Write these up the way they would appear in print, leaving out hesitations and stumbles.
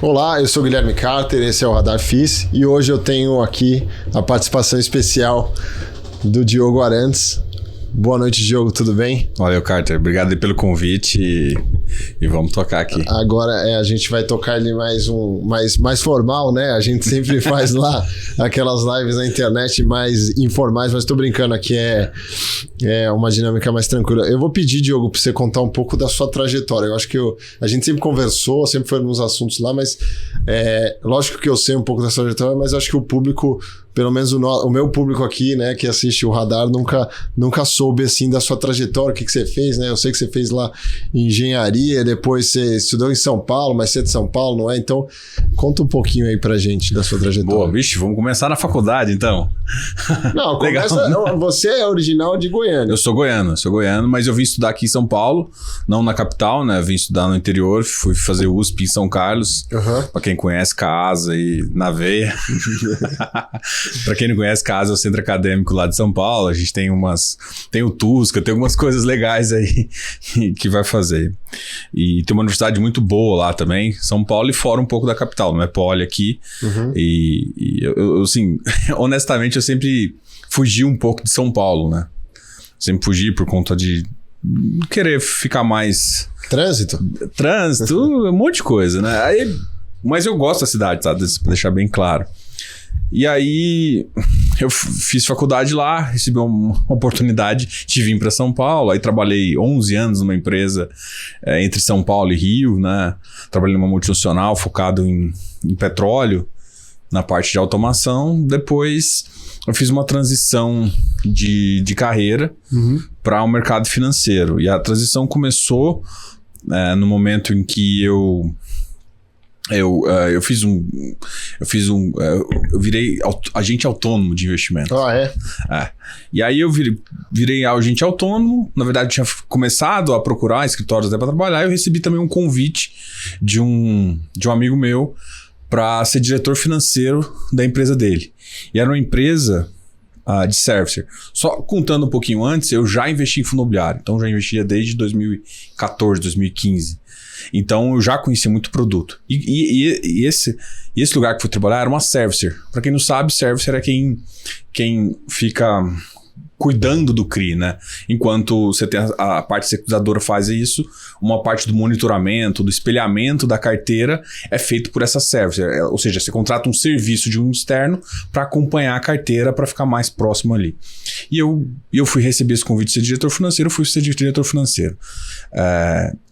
Olá, eu sou o Guilherme Carter, esse é o Radar FIS e hoje eu tenho aqui a participação especial do Diogo Arantes. Boa noite, Diogo, tudo bem? Valeu, Carter. Obrigado aí pelo convite e vamos tocar aqui. Agora a gente vai tocar ele mais formal, né? A gente sempre faz lá aquelas lives na internet mais informais, mas tô brincando aqui, é uma dinâmica mais tranquila. Eu vou pedir, Diogo, para você contar um pouco da sua trajetória. Eu acho que a gente sempre conversou, sempre foi nos assuntos lá, mas lógico que eu sei um pouco da sua trajetória, mas acho que o público, pelo menos o meu público aqui, né, que assiste o Radar, nunca soube, assim, da sua trajetória, o que você fez, né? Eu sei que você fez lá engenharia, depois você estudou em São Paulo, mas você é de São Paulo, não é? Então, conta um pouquinho aí pra gente da sua trajetória. Boa, vixe, vamos começar na faculdade, então. Não, começa... Não, você é original de Goiânia. Eu sou goiano, mas eu vim estudar aqui em São Paulo, não na capital, né? Vim estudar no interior, fui fazer USP em São Carlos, pra quem conhece, Casa e na veia. Pra quem não conhece, Casa é o centro acadêmico lá de São Paulo. A gente tem o Tusca, tem algumas coisas legais aí que vai fazer. E tem uma universidade muito boa lá também, São Paulo, e fora um pouco da capital, não é Poli aqui. E eu, assim, honestamente, eu sempre fugi um pouco de São Paulo, né? Sempre fugi por conta de querer ficar mais... Trânsito, um monte de coisa, né? Mas eu gosto da cidade, tá? Pra deixar bem claro. E aí eu fiz faculdade lá, recebi uma oportunidade de vir para São Paulo, aí trabalhei 11 anos numa empresa entre São Paulo e Rio, né? Trabalhei numa multinacional focado em petróleo, na parte de automação. Depois eu fiz uma transição de carreira para o mercado financeiro, e a transição começou no momento em que eu virei agente autônomo de investimento. E aí eu virei agente autônomo. Na verdade, eu tinha começado a procurar escritórios para trabalhar. Eu recebi também um convite de um amigo meu para ser diretor financeiro da empresa dele. E era uma empresa de servicer. Só contando um pouquinho antes, eu já investi em fundo imobiliário. Então, eu já investia desde 2014, 2015. Então, eu já conhecia muito produto. E esse lugar que fui trabalhar era uma servicer. Para quem não sabe, servicer é quem fica cuidando do CRI, né? Enquanto você tem a parte securitizadora faz isso, uma parte do monitoramento, do espelhamento da carteira é feito por essa servicer. Ou seja, você contrata um serviço de um externo para acompanhar a carteira para ficar mais próximo ali. E eu fui receber esse convite de ser diretor financeiro, fui ser diretor financeiro.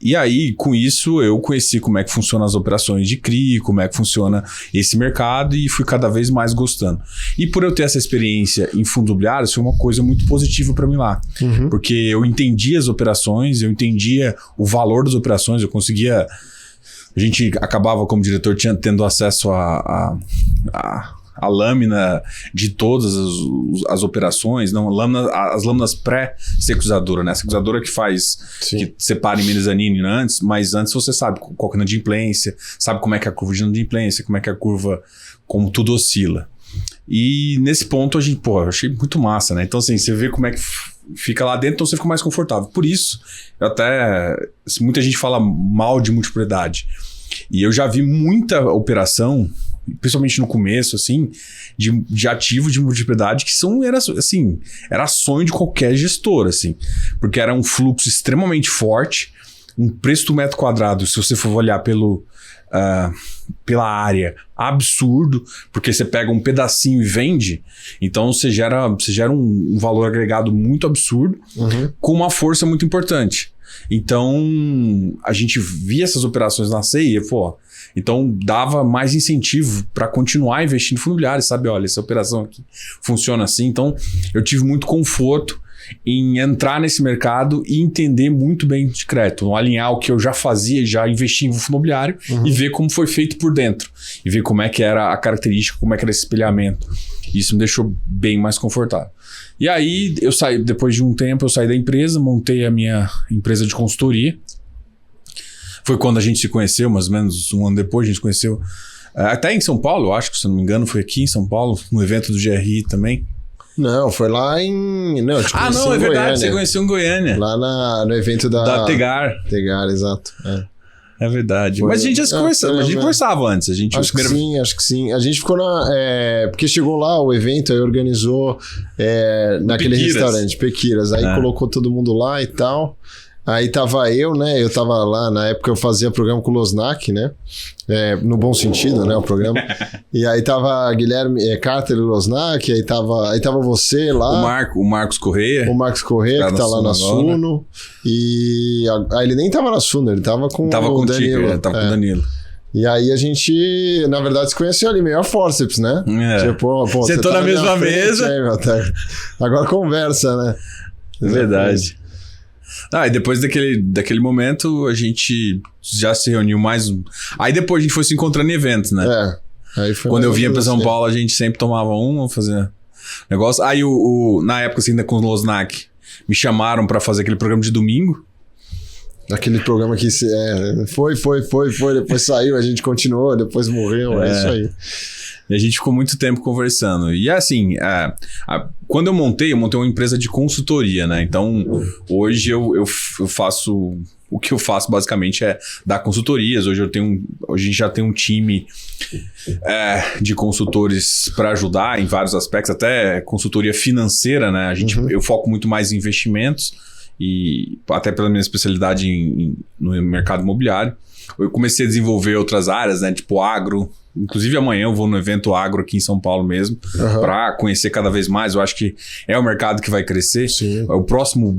E aí, com isso, eu conheci como é que funcionam as operações de CRI, como é que funciona esse mercado, e fui cada vez mais gostando. E por eu ter essa experiência em fundos imobiliários, foi uma coisa muito positiva para mim lá. Porque eu entendia as operações, eu entendia o valor das operações, eu conseguia... A gente acabava, como diretor, tendo acesso a lâmina de todas as operações, não, as lâminas pré-securizadoras, né? A securizadora que faz, que separa em mezanine antes, mas antes você sabe qual que é a inadimplência, sabe como é que é a curva de inadimplência, como é que é a curva, como tudo oscila. E nesse ponto eu achei muito massa, né? Então, assim, você vê como é que fica lá dentro, então você fica mais confortável. Por isso, muita gente fala mal de múltipla. E eu já vi muita operação, principalmente no começo, assim, de ativo de multipropriedade que era sonho de qualquer gestor, assim, porque era um fluxo extremamente forte, um preço do metro quadrado, se você for olhar pela área, absurdo, porque você pega um pedacinho e vende, então você gera um valor agregado muito absurdo, com uma força muito importante. Então, a gente via essas operações nascer e, então dava mais incentivo para continuar investindo em fundo imobiliário, sabe? Olha, essa operação aqui funciona assim. Então, eu tive muito conforto em entrar nesse mercado e entender muito bem de crédito, alinhar o que eu já fazia, já investi em fundo imobiliário e ver como foi feito por dentro, e ver como é que era a característica, como é que era esse espelhamento. Isso me deixou bem mais confortável. E aí, depois de um tempo, eu saí da empresa, montei a minha empresa de consultoria. Foi quando a gente se conheceu, mais ou menos um ano depois, a gente se conheceu até em São Paulo, eu acho que, se não me engano, foi aqui em São Paulo, no evento do GRI também. Não, foi lá em... Não, eu te conheci não, é em verdade, Goiânia. Você conheceu em Goiânia. Lá no evento da Tegar. Tegar, exato. É verdade. Mas a gente já se conversava, a gente conversava antes. Acho que sim. A gente ficou porque chegou lá o evento, aí organizou naquele restaurante, Pequiras. Aí colocou todo mundo lá e tal. Aí tava eu, né? Eu tava lá, na época eu fazia programa com o Losnak, né? No bom sentido, né? O programa. E aí tava Guilherme Carter e Losnak, aí tava você lá. O Marcos Correia. O Marcos Correia, que tá lá na Suno. E aí ele nem tava na Suno, ele tava com o Danilo. Tava com o Danilo. E aí a gente, na verdade, se conheceu ali meio a forceps, né? Tipo, você tá na mesma mesa. Agora conversa, né? Verdade. E depois daquele momento, a gente já se reuniu mais. Aí depois a gente foi se encontrando em eventos, né? Aí foi quando eu vinha pra São Paulo, a gente sempre tomava fazia negócio. Aí na época, assim, ainda com o Losnak, me chamaram pra fazer aquele programa de domingo. Aquele programa que foi, depois saiu, a gente continuou, depois morreu, isso aí. E a gente ficou muito tempo conversando. E assim, quando eu montei uma empresa de consultoria, né? Então, hoje eu faço... O que eu faço basicamente é dar consultorias. Hoje a gente já tem um time de consultores para ajudar em vários aspectos, até consultoria financeira, né? Eu foco muito mais em investimentos e até pela minha especialidade no mercado imobiliário. Eu comecei a desenvolver outras áreas, né? Tipo agro. Inclusive amanhã eu vou no evento agro aqui em São Paulo mesmo, para conhecer cada vez mais. Eu acho que é o mercado que vai crescer. Sim. O próximo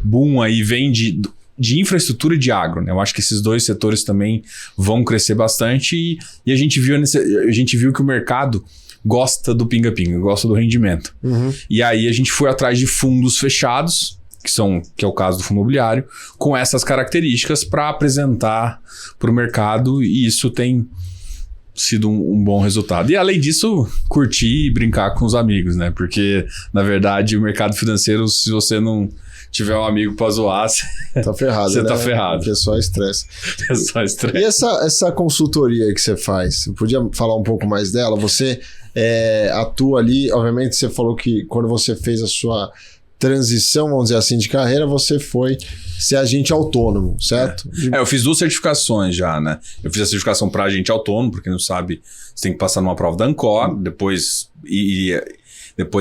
boom aí vem de infraestrutura e de agro, né? Eu acho que esses dois setores também vão crescer bastante e a gente viu que o mercado gosta do pinga-pinga, gosta do rendimento. E aí a gente foi atrás de fundos fechados, que é o caso do fundo imobiliário, com essas características para apresentar para o mercado, e isso tem sido um bom resultado. E além disso, curtir e brincar com os amigos, né? Porque, na verdade, o mercado financeiro, se você não tiver um amigo pra zoar, tá ferrado, você né? tá ferrado. Porque é só estresse. É só estresse. E essa consultoria que você faz, você podia falar um pouco mais dela? Você atua ali, obviamente você falou que quando você fez a sua transição, vamos dizer assim, de carreira, você foi ser agente autônomo, certo? Eu fiz 2 certificações já, né? Eu fiz a certificação para agente autônomo, porque não sabe, você tem que passar numa prova da Ancor, depois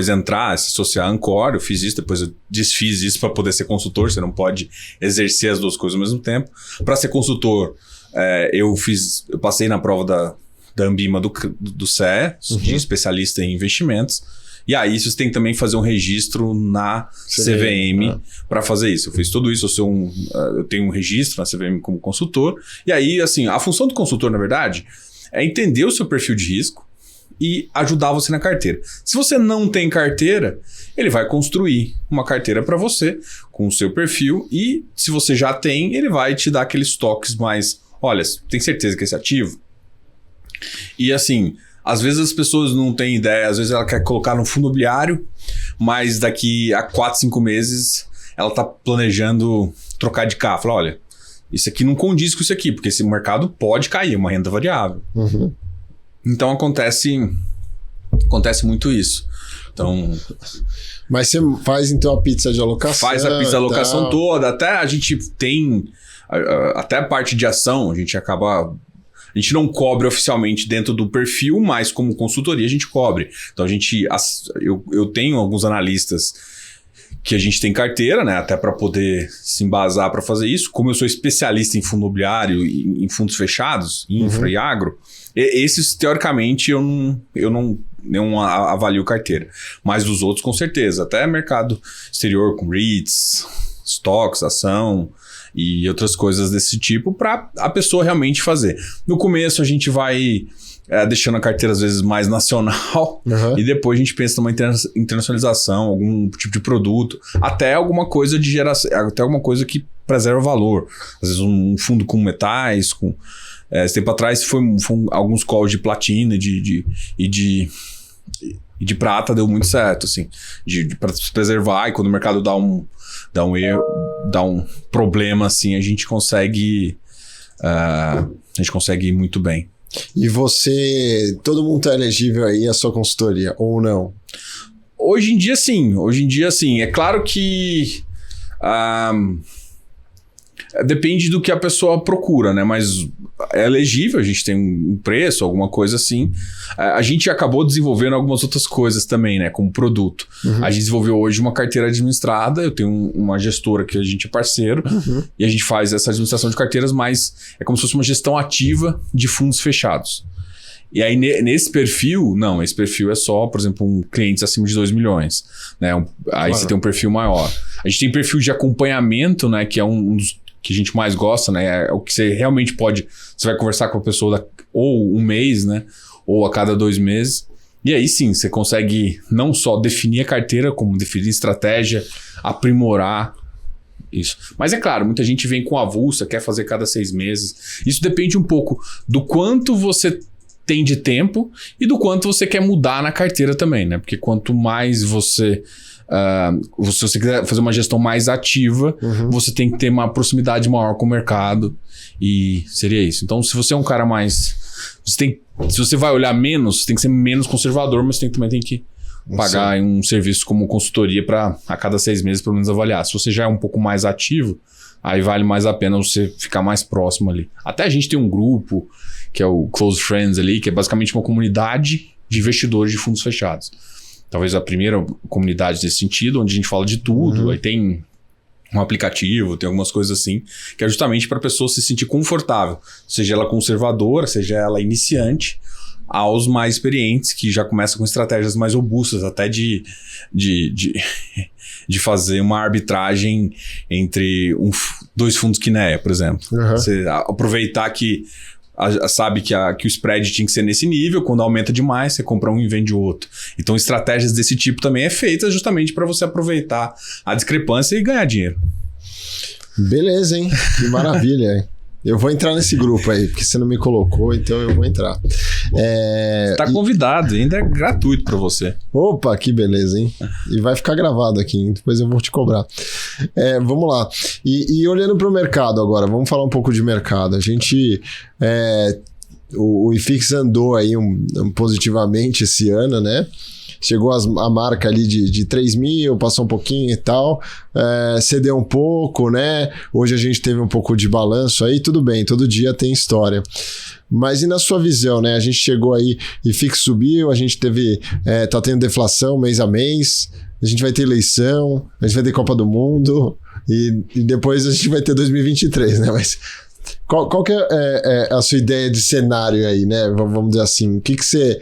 entrar, se associar à Ancor. Eu fiz isso, depois eu desfiz isso para poder ser consultor. Você não pode exercer as duas coisas ao mesmo tempo. Para ser consultor, eu passei na prova da Ambima do CE, de especialista em investimentos. E aí você tem que também fazer um registro na CVM para fazer isso. Eu fiz tudo isso, eu tenho um registro na CVM como consultor. E aí, assim, a função do consultor, na verdade, é entender o seu perfil de risco e ajudar você na carteira. Se você não tem carteira, ele vai construir uma carteira para você com o seu perfil, e se você já tem, ele vai te dar aqueles toques mais, olha, tem certeza que esse ativo? E assim, às vezes as pessoas não têm ideia, às vezes ela quer colocar no fundo imobiliário, mas daqui a 4, 5 meses ela está planejando trocar de carro. Fala, olha, isso aqui não condiz com isso aqui, porque esse mercado pode cair, é uma renda variável. Então acontece muito isso. Então, mas você faz então a pizza de alocação? Faz a pizza de alocação toda, até a gente tem até a parte de ação, a gente não cobre oficialmente dentro do perfil, mas como consultoria a gente cobre. Então eu tenho alguns analistas que a gente tem carteira, né, até para poder se embasar para fazer isso. Como eu sou especialista em fundo imobiliário, em fundos fechados, infra e agro, esses teoricamente eu não avalio carteira. Mas dos outros com certeza, até mercado exterior com REITs, stocks, ação e outras coisas desse tipo, para a pessoa realmente fazer. No começo a gente vai deixando a carteira às vezes mais nacional, e depois a gente pensa numa internacionalização, algum tipo de produto, até alguma coisa de geração, até alguma coisa que preserva valor. Às vezes um fundo com metais, esse tempo atrás foi alguns calls de platina e de prata, deu muito certo, assim, para se preservar, e quando o mercado dá um erro, dá um problema, assim, a gente consegue ir muito bem. E todo mundo tá elegível aí à sua consultoria, ou não? Hoje em dia, sim. É claro que Depende do que a pessoa procura, né? Mas é elegível, a gente tem um preço, alguma coisa assim. A gente acabou desenvolvendo algumas outras coisas também, né? Como produto. A gente desenvolveu hoje uma carteira administrada, eu tenho uma gestora que a gente é parceiro, e a gente faz essa administração de carteiras, mas é como se fosse uma gestão ativa de fundos fechados. E aí, nesse perfil, não, esse perfil é só, por exemplo, clientes acima de 2 milhões. Né? Aí você tem um perfil maior. A gente tem perfil de acompanhamento, né? Que é um dos que a gente mais gosta, né? É o que você realmente pode... Você vai conversar com a pessoa ou um mês, né? Ou a cada 2 meses. E aí sim, você consegue não só definir a carteira, como definir estratégia, aprimorar isso. Mas é claro, muita gente vem com avulsa, quer fazer cada 6 meses. Isso depende um pouco do quanto você tem de tempo e do quanto você quer mudar na carteira também, né? Porque quanto mais você quiser fazer uma gestão mais ativa, você tem que ter uma proximidade maior com o mercado e seria isso. Então, se você é um cara mais... se você vai olhar menos, tem que ser menos conservador, mas também tem que pagar um serviço como consultoria para a cada 6 meses pelo menos avaliar. Se você já é um pouco mais ativo, aí vale mais a pena você ficar mais próximo ali. Até a gente tem um grupo que é o Close Friends ali, que é basicamente uma comunidade de investidores de fundos fechados. Talvez a primeira comunidade nesse sentido, onde a gente fala de tudo. Aí tem um aplicativo, tem algumas coisas assim, que é justamente para a pessoa se sentir confortável. Seja ela conservadora, seja ela iniciante, aos mais experientes, que já começam com estratégias mais robustas, até de fazer uma arbitragem entre 2 fundos Kinea, por exemplo. Você aproveitar que sabe que o spread tinha que ser nesse nível, quando aumenta demais, você compra um e vende o outro. Então, estratégias desse tipo também é feita justamente para você aproveitar a discrepância e ganhar dinheiro. Beleza, hein? Que maravilha, hein? Eu vou entrar nesse grupo aí, porque você não me colocou, então eu vou entrar. Tá convidado, ainda é gratuito para você. Opa, que beleza, hein? E vai ficar gravado aqui, hein? Depois eu vou te cobrar. Vamos lá. E olhando para o mercado agora, vamos falar um pouco de mercado. A gente... o IFIX andou aí positivamente esse ano, né? Chegou a marca ali de 3 mil, passou um pouquinho e tal, cedeu um pouco, né? Hoje a gente teve um pouco de balanço aí, tudo bem, todo dia tem história. Mas e na sua visão, né? A gente chegou aí, IFIX subiu, a gente tá tendo deflação mês a mês, a gente vai ter eleição, a gente vai ter Copa do Mundo e depois a gente vai ter 2023, né? Mas qual que é a sua ideia de cenário aí, né? Vamos dizer assim, o que você...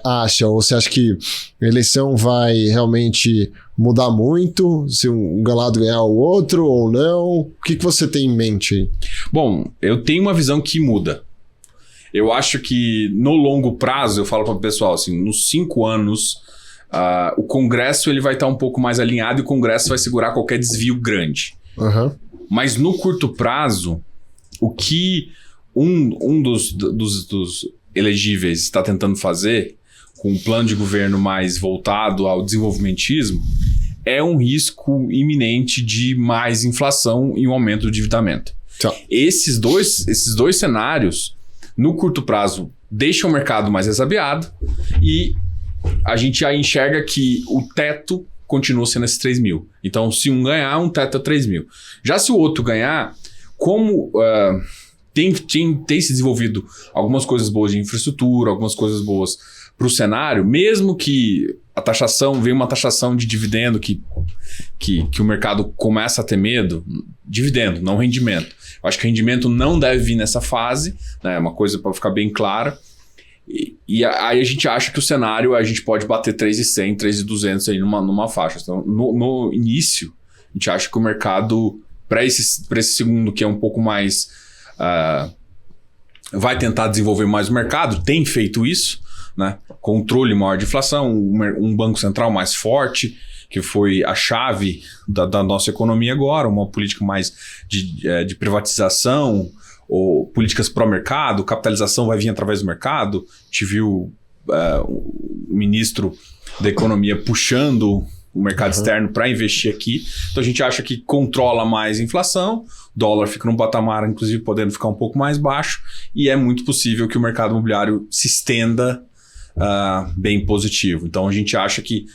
acha? Ou você acha que a eleição vai realmente mudar muito? Se um galado ganhar o outro ou não? O que você tem em mente aí? Bom, eu tenho uma visão que muda. Eu acho que no longo prazo, eu falo para o pessoal, assim, nos 5 anos, o Congresso ele vai estar um pouco mais alinhado e o Congresso vai segurar qualquer desvio grande. Mas no curto prazo, o que um dos elegíveis está tentando fazer, com um plano de governo mais voltado ao desenvolvimentismo, é um risco iminente de mais inflação e um aumento do endividamento. Esses dois cenários, no curto prazo, deixam o mercado mais resabiado e a gente já enxerga que o teto continua sendo esses 3 mil. Então, se um ganhar, um teto é 3 mil. Já se o outro ganhar, como... Tem se desenvolvido algumas coisas boas de infraestrutura, algumas coisas boas para o cenário, mesmo que a taxação, venha uma taxação de dividendo que o mercado começa a ter medo, dividendo, não rendimento. Eu acho que rendimento não deve vir nessa fase, né? É uma coisa para ficar bem clara. E aí a gente acha que o cenário, a gente pode bater 3.100, 3.200 aí numa faixa. Então, no início, a gente acha que o mercado, para esse segundo, que é um pouco mais... vai tentar desenvolver mais o mercado, tem feito isso, né? Controle maior de inflação, um banco central mais forte, que foi a chave da nossa economia agora, uma política mais de privatização, ou políticas pró-mercado, capitalização vai vir através do mercado. A gente viu o ministro da Economia puxando o mercado externo para investir aqui. Então a gente acha que controla mais a inflação, dólar fica num patamar, inclusive, podendo ficar um pouco mais baixo, e é muito possível que o mercado imobiliário se estenda bem positivo. Então a gente acha que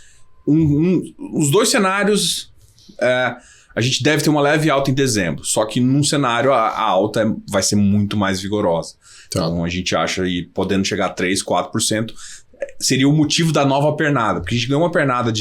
os dois cenários a gente deve ter uma leve alta em dezembro. Só que num cenário a alta vai ser muito mais vigorosa. Tá. Então a gente acha aí, podendo chegar a 3%, 4%, seria o motivo da nova pernada. Porque a gente ganhou uma pernada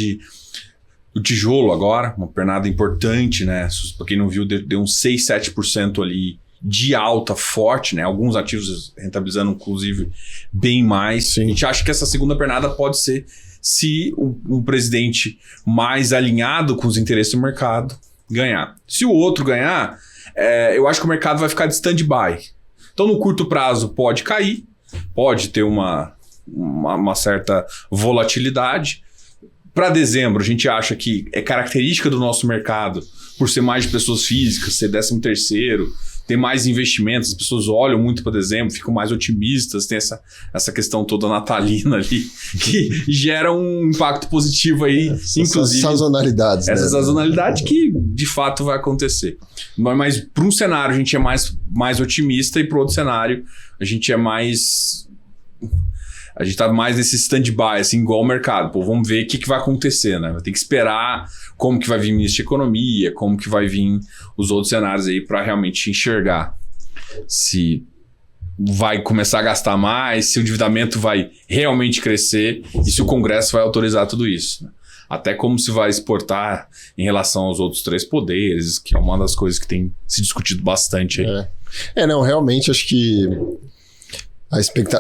do tijolo agora, uma pernada importante, né? Para quem não viu, deu uns 6%, 7% ali de alta forte, né? Alguns ativos rentabilizando, inclusive, bem mais. Sim. A gente acha que essa segunda pernada pode ser se um presidente mais alinhado com os interesses do mercado ganhar. Se o outro ganhar, eu acho que o mercado vai ficar de stand-by. Então, no curto prazo, pode cair, pode ter uma certa volatilidade. Para dezembro, a gente acha que é característica do nosso mercado, por ser mais de pessoas físicas, ser 13º, ter mais investimentos, as pessoas olham muito para dezembro, ficam mais otimistas, tem essa questão toda natalina ali, que gera um impacto positivo aí, inclusive. Sazonalidades. Essa sazonalidade que, de fato, vai acontecer. Mas para um cenário, a gente é mais otimista, e para outro cenário, a gente é mais... A gente tá mais nesse stand-by, assim, igual o mercado. Pô, vamos ver o que vai acontecer, né? Vai ter que esperar como que vai vir o ministro da Economia, como que vai vir os outros cenários aí para realmente enxergar se vai começar a gastar mais, se o endividamento vai realmente crescer e se o Congresso vai autorizar tudo isso, né? Até como se vai exportar em relação aos outros 3 poderes, que é uma das coisas que tem se discutido bastante aí. Não, realmente acho que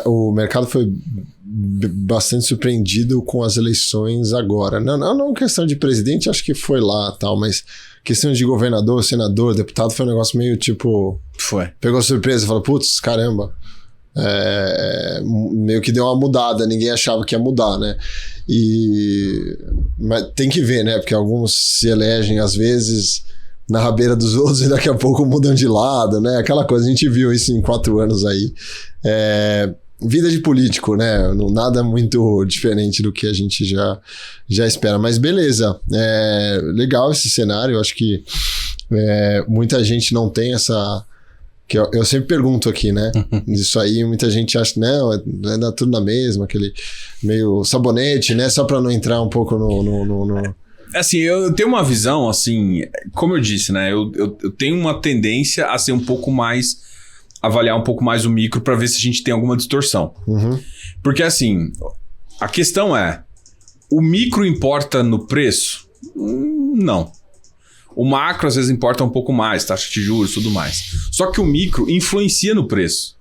o mercado foi bastante surpreendido com as eleições agora. Não questão de presidente, acho que foi lá tal, mas questão de governador, senador, deputado, foi um negócio meio tipo... Foi. Pegou surpresa e falou, putz, caramba. Meio que deu uma mudada, ninguém achava que ia mudar, né? Mas tem que ver, né? Porque alguns se elegem, às vezes, na rabeira dos outros e daqui a pouco mudam de lado, né? Aquela coisa, a gente viu isso em 4 anos aí. Vida de político, né? Nada muito diferente do que a gente já espera. Mas beleza, legal esse cenário. Eu acho que muita gente não tem essa... que eu sempre pergunto aqui, né? Isso aí, muita gente acha, não, vai dar tudo na mesma, aquele meio sabonete, né? Só para não entrar um pouco no... Assim, eu tenho uma visão, assim, como eu disse, né? Eu tenho uma tendência a ser um pouco mais... avaliar um pouco mais o micro para ver se a gente tem alguma distorção. Uhum. Porque, assim, a questão é, o micro importa no preço? Não. O macro, às vezes, importa um pouco mais, taxa de juros e tudo mais. Só que o micro influencia no preço.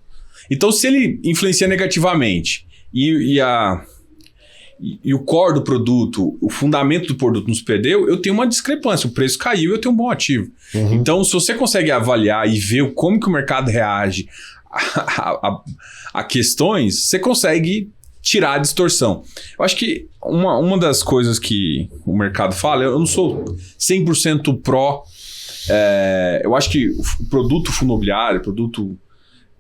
Então, se ele influencia negativamente e o core do produto, o fundamento do produto nos perdeu, eu tenho uma discrepância. O preço caiu e eu tenho um bom ativo. Uhum. Então, se você consegue avaliar e ver como que o mercado reage a questões, você consegue tirar a distorção. Eu acho que uma das coisas que o mercado fala, eu não sou 100% pró, eu acho que o produto fundo imobiliário,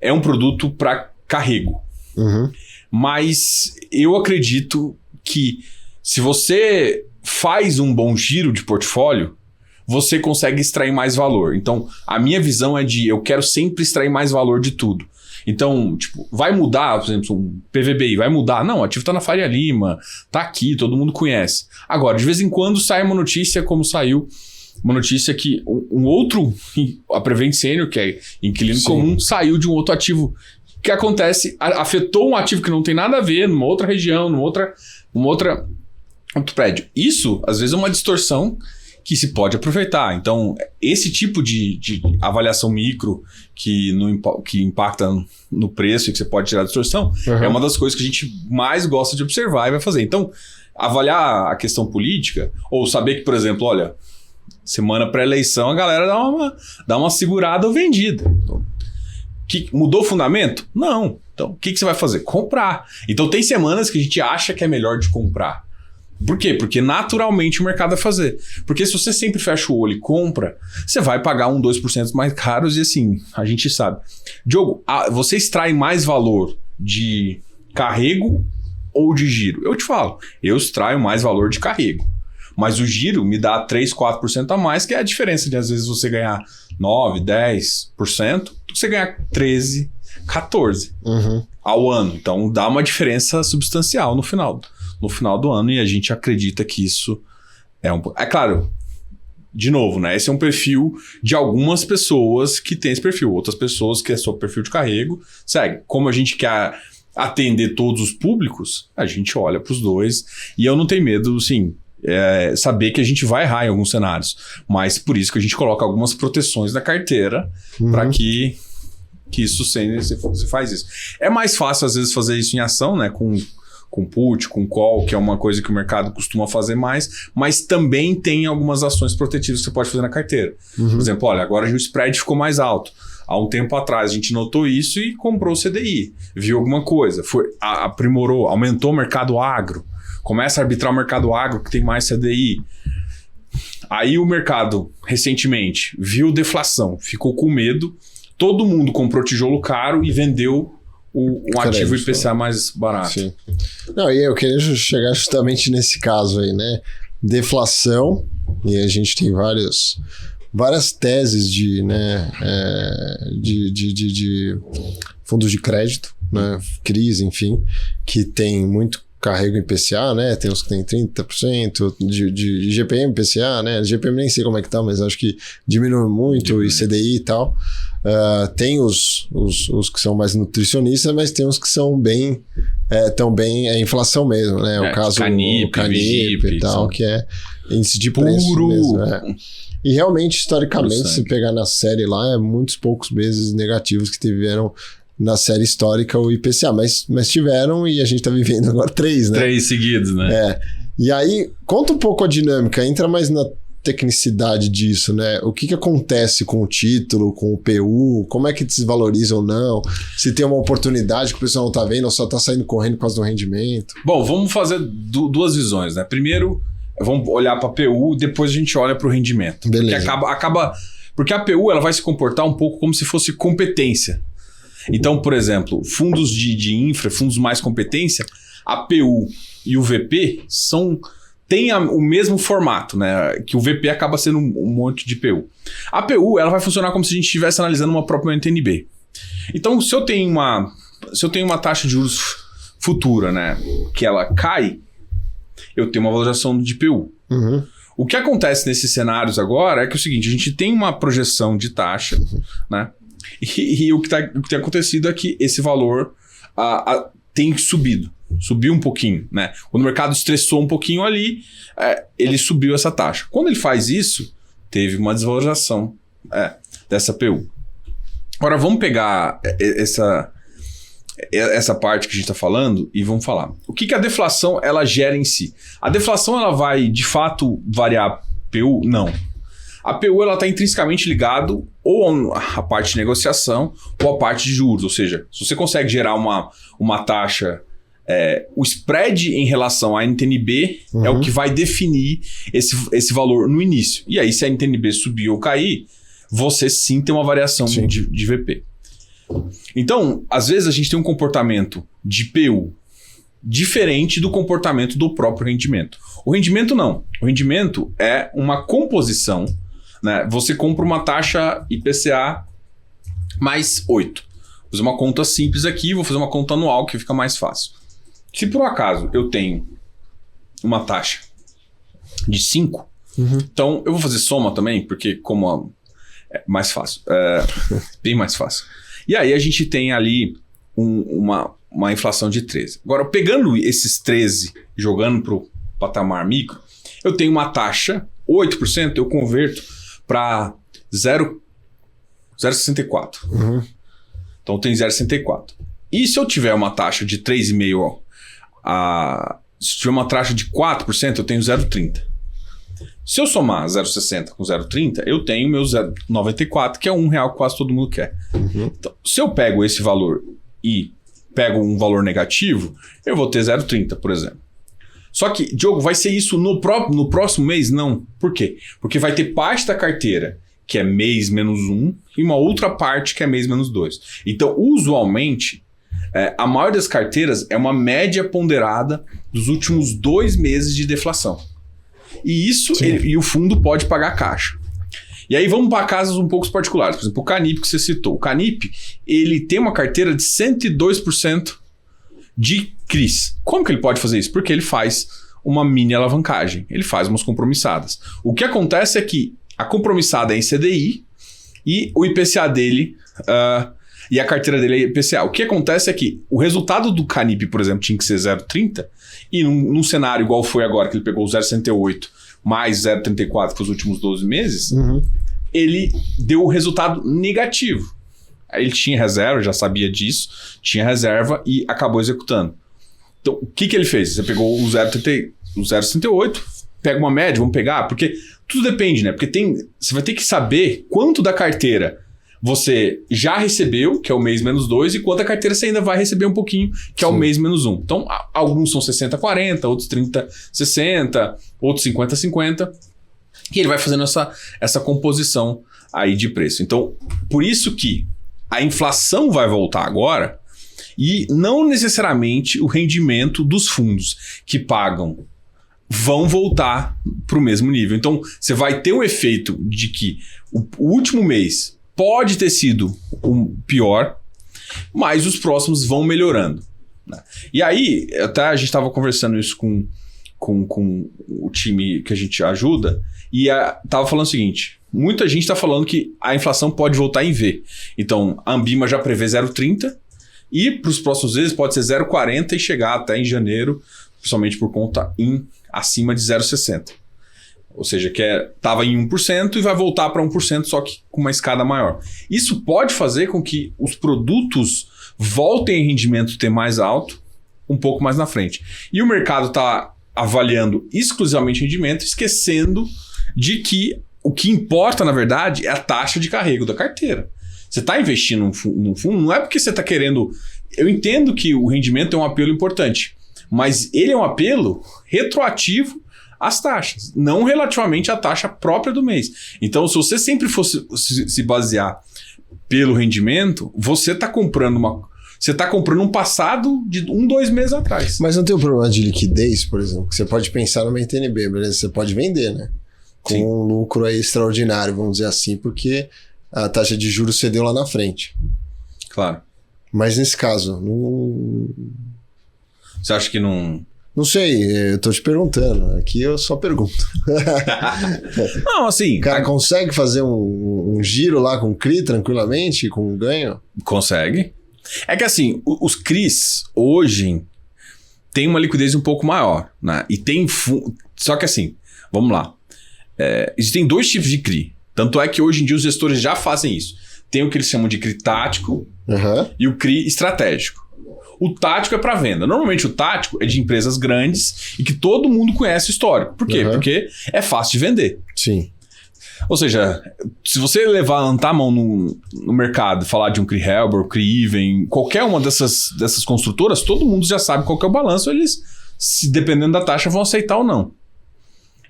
é um produto para carrego. Uhum. Mas eu acredito que se você faz um bom giro de portfólio, você consegue extrair mais valor. Então, a minha visão é eu quero sempre extrair mais valor de tudo. Então, tipo, vai mudar, por exemplo, um PVBI, vai mudar? Não, o ativo tá na Faria Lima, tá aqui, todo mundo conhece. Agora, de vez em quando sai uma notícia, como saiu, uma notícia que um outro, a Prevent Senior, que é inquilino comum, saiu de um outro ativo. O que acontece? Afetou um ativo que não tem nada a ver, numa outra região, outro prédio. Isso, às vezes, é uma distorção que se pode aproveitar. Então, esse tipo de avaliação micro que impacta no preço e que você pode tirar a distorção, é uma das coisas que a gente mais gosta de observar e vai fazer. Então, avaliar a questão política, ou saber que, por exemplo, olha, semana pré-eleição a galera dá uma segurada ou vendida. Então, mudou o fundamento? Não. Então, o que você vai fazer? Comprar. Então, tem semanas que a gente acha que é melhor de comprar. Por quê? Porque naturalmente o mercado vai fazer. Porque se você sempre fecha o olho e compra, você vai pagar 2% mais caros e assim, a gente sabe. Diogo, você extrai mais valor de carrego ou de giro? Eu te falo, eu extraio mais valor de carrego. Mas o giro me dá 3, 4% a mais, que é a diferença de às vezes você ganhar 9, 10%, do que você ganhar 13, 14% ao ano. Então dá uma diferença substancial no final do ano, e a gente acredita que isso é claro, de novo, né? Esse é um perfil de algumas pessoas que tem esse perfil. Outras pessoas que é só perfil de carrego, segue. Como a gente quer atender todos os públicos, a gente olha para os dois. E eu não tenho medo, assim, saber que a gente vai errar em alguns cenários. Mas por isso que a gente coloca algumas proteções na carteira para que isso você faz isso. É mais fácil, às vezes, fazer isso em ação, né? Com put, com call, que é uma coisa que o mercado costuma fazer mais, mas também tem algumas ações protetivas que você pode fazer na carteira. Por exemplo, olha, agora o spread ficou mais alto. Há um tempo atrás a gente notou isso e comprou o CDI. Viu alguma coisa, aprimorou, aumentou o mercado agro, começa a arbitrar o mercado agro que tem mais CDI. Aí o mercado, recentemente, viu deflação, ficou com medo, todo mundo comprou tijolo caro e vendeu um ativo IPCA mais barato. Sim. Não, e eu queria chegar justamente nesse caso aí, né? Deflação, e a gente tem várias teses de fundos de crédito, né? CRIs, enfim, que tem muito carrego em IPCA, né? Tem uns que tem 30% de GPM, IPCA, né? GPM nem sei como é que tá, mas acho que diminui muito, e CDI e tal. Tem os que são mais nutricionistas, mas tem os que são bem inflação mesmo, né? O caso Canip, e tal, que é índice de preço mesmo. E realmente, historicamente, se pegar na série lá, é muitos poucos meses negativos que tiveram na série histórica o IPCA, mas tiveram, e a gente tá vivendo agora 3, né? 3 seguidos, né? E aí, conta um pouco a dinâmica, entra mais na tecnicidade disso, né? O que acontece com o título, com o PU, como é que desvaloriza ou não, se tem uma oportunidade que o pessoal não tá vendo ou só tá saindo correndo por causa do rendimento. Bom, vamos fazer duas visões, né? Primeiro, vamos olhar para PU, depois a gente olha para o rendimento. Beleza. Porque a PU ela vai se comportar um pouco como se fosse competência. Então, por exemplo, fundos de infra, fundos mais competência, a PU e o VP têm o mesmo formato, né? Que o VP acaba sendo um monte de PU. A PU ela vai funcionar como se a gente estivesse analisando uma própria NTNB. Então, se eu tenho uma taxa de juros futura, né, que ela cai, eu tenho uma valorização de PU. O que acontece nesses cenários agora é que é o seguinte, a gente tem uma projeção de taxa, né? E o que tem acontecido é que esse valor tem subiu um pouquinho, né? Quando o mercado estressou um pouquinho ali, ele subiu essa taxa. Quando ele faz isso, teve uma desvalorização dessa PU. Agora vamos pegar essa parte que a gente está falando e vamos falar. O que a deflação ela gera em si? A deflação ela vai de fato variar PU? Não. A PU está intrinsecamente ligado ou à parte de negociação ou à parte de juros. Ou seja, se você consegue gerar uma taxa, o spread em relação à NTNB é o que vai definir esse valor no início. E aí, se a NTNB subir ou cair, você sim tem uma variação de VP. Então, às vezes a gente tem um comportamento de PU diferente do comportamento do próprio rendimento. O rendimento não. O rendimento é uma composição, né? Você compra uma taxa IPCA mais 8. Vou fazer uma conta simples aqui, vou fazer uma conta anual que fica mais fácil. Se por um acaso eu tenho uma taxa de 5, então eu vou fazer soma também, porque como é mais fácil, bem mais fácil. E aí a gente tem ali uma inflação de 13. Agora, pegando esses 13, jogando para o patamar micro, eu tenho uma taxa, 8%, eu converto para 0,64. Então tem 0,64. E se eu tiver uma taxa de 3,5, se tiver uma taxa de 4%, eu tenho 0,30. Se eu somar 0,60 com 0,30, eu tenho meu 0,94, que é R$1 que quase todo mundo quer. Então, se eu pego esse valor e pego um valor negativo, eu vou ter 0,30, por exemplo. Só que, Diogo, vai ser isso no próximo mês? Não. Por quê? Porque vai ter parte da carteira que é mês menos 1 e uma outra parte que é mês menos 2. Então, usualmente, a maioria das carteiras é uma média ponderada dos últimos 2 meses de deflação. E isso, e o fundo pode pagar a caixa. E aí vamos para casos um pouco particulares. Por exemplo, o Canip que você citou. O Canip, ele tem uma carteira de 102% de CRIs. Como que ele pode fazer isso? Porque ele faz uma mini alavancagem. Ele faz umas compromissadas. O que acontece é que A compromissada é em CDI e o IPCA dele... e a carteira dele é IPCA. O que acontece é que o resultado do Canip, por exemplo, tinha que ser 0,30 e num cenário igual foi agora, que ele pegou o 0,68 mais 0,34 para os últimos 12 meses, ele deu o resultado negativo. Aí ele tinha reserva, já sabia disso, tinha reserva e acabou executando. Então, o que ele fez? Você pegou o 0,68, pega uma média, vamos pegar, porque tudo depende, né? Porque você vai ter que saber quanto da carteira você já recebeu, que é o mês menos 2, e quanto a carteira você ainda vai receber um pouquinho, que é o mês menos 1. Então, alguns são 60-40, outros 30-60, outros 50-50. E ele vai fazendo essa composição aí de preço. Então, por isso que a inflação vai voltar agora e não necessariamente o rendimento dos fundos que pagam vão voltar para o mesmo nível. Então, você vai ter um efeito de que o último mês pode ter sido o pior, mas os próximos vão melhorando, né? E aí, até a gente estava conversando isso com o time que a gente ajuda e estava falando o seguinte, muita gente está falando que a inflação pode voltar em V. Então, a Ambima já prevê 0,30 e para os próximos meses pode ser 0,40 e chegar até em janeiro, principalmente por conta acima de 0,60. Ou seja, que estava em 1% e vai voltar para 1%, só que com uma escada maior. Isso pode fazer com que os produtos voltem em rendimento ter mais alto um pouco mais na frente. E o mercado está avaliando exclusivamente rendimento, esquecendo de que o que importa, na verdade, é a taxa de carrego da carteira. Você está investindo num fundo, não é porque você está querendo... Eu entendo que o rendimento é um apelo importante, mas ele é um apelo retroativo às taxas, não relativamente à taxa própria do mês. Então, se você sempre fosse se basear pelo rendimento, você está comprando um passado de 2 meses atrás. Mas não tem um problema de liquidez, por exemplo, que você pode pensar numa NTNB, beleza? Você pode vender, né? Com Sim. um lucro aí extraordinário, vamos dizer assim, porque a taxa de juros cedeu lá na frente. Claro. Mas nesse caso, não... Você acha que não... Não sei, eu tô te perguntando. Aqui eu só pergunto. Não, assim... O cara consegue fazer um giro lá com o CRI tranquilamente, com um ganho? Consegue. É que assim, os CRIs hoje têm uma liquidez um pouco maior, né? E tem... Só que assim, vamos lá. Existem 2 tipos de CRI. Tanto é que hoje em dia os gestores já fazem isso. Tem o que eles chamam de CRI tático e o CRI estratégico. O tático é para venda. Normalmente o tático é de empresas grandes e que todo mundo conhece o histórico. Por quê? Porque é fácil de vender. Sim. Ou seja, se você levantar a mão no mercado e falar de um CRI Helber, CRI Even, qualquer uma dessas construtoras, todo mundo já sabe qual que é o balanço. Eles, dependendo da taxa, vão aceitar ou não.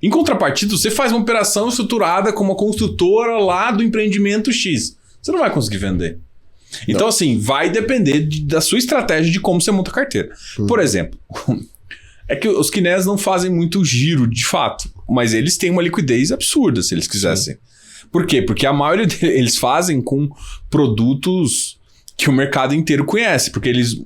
Em contrapartida, você faz uma operação estruturada com uma construtora lá do empreendimento X. Você não vai conseguir vender. Então, assim, vai depender da sua estratégia de como você monta a carteira. Por exemplo, é que os KNES não fazem muito giro, de fato, mas eles têm uma liquidez absurda, se eles quisessem. Por quê? Porque a maioria deles fazem com produtos que o mercado inteiro conhece, porque eles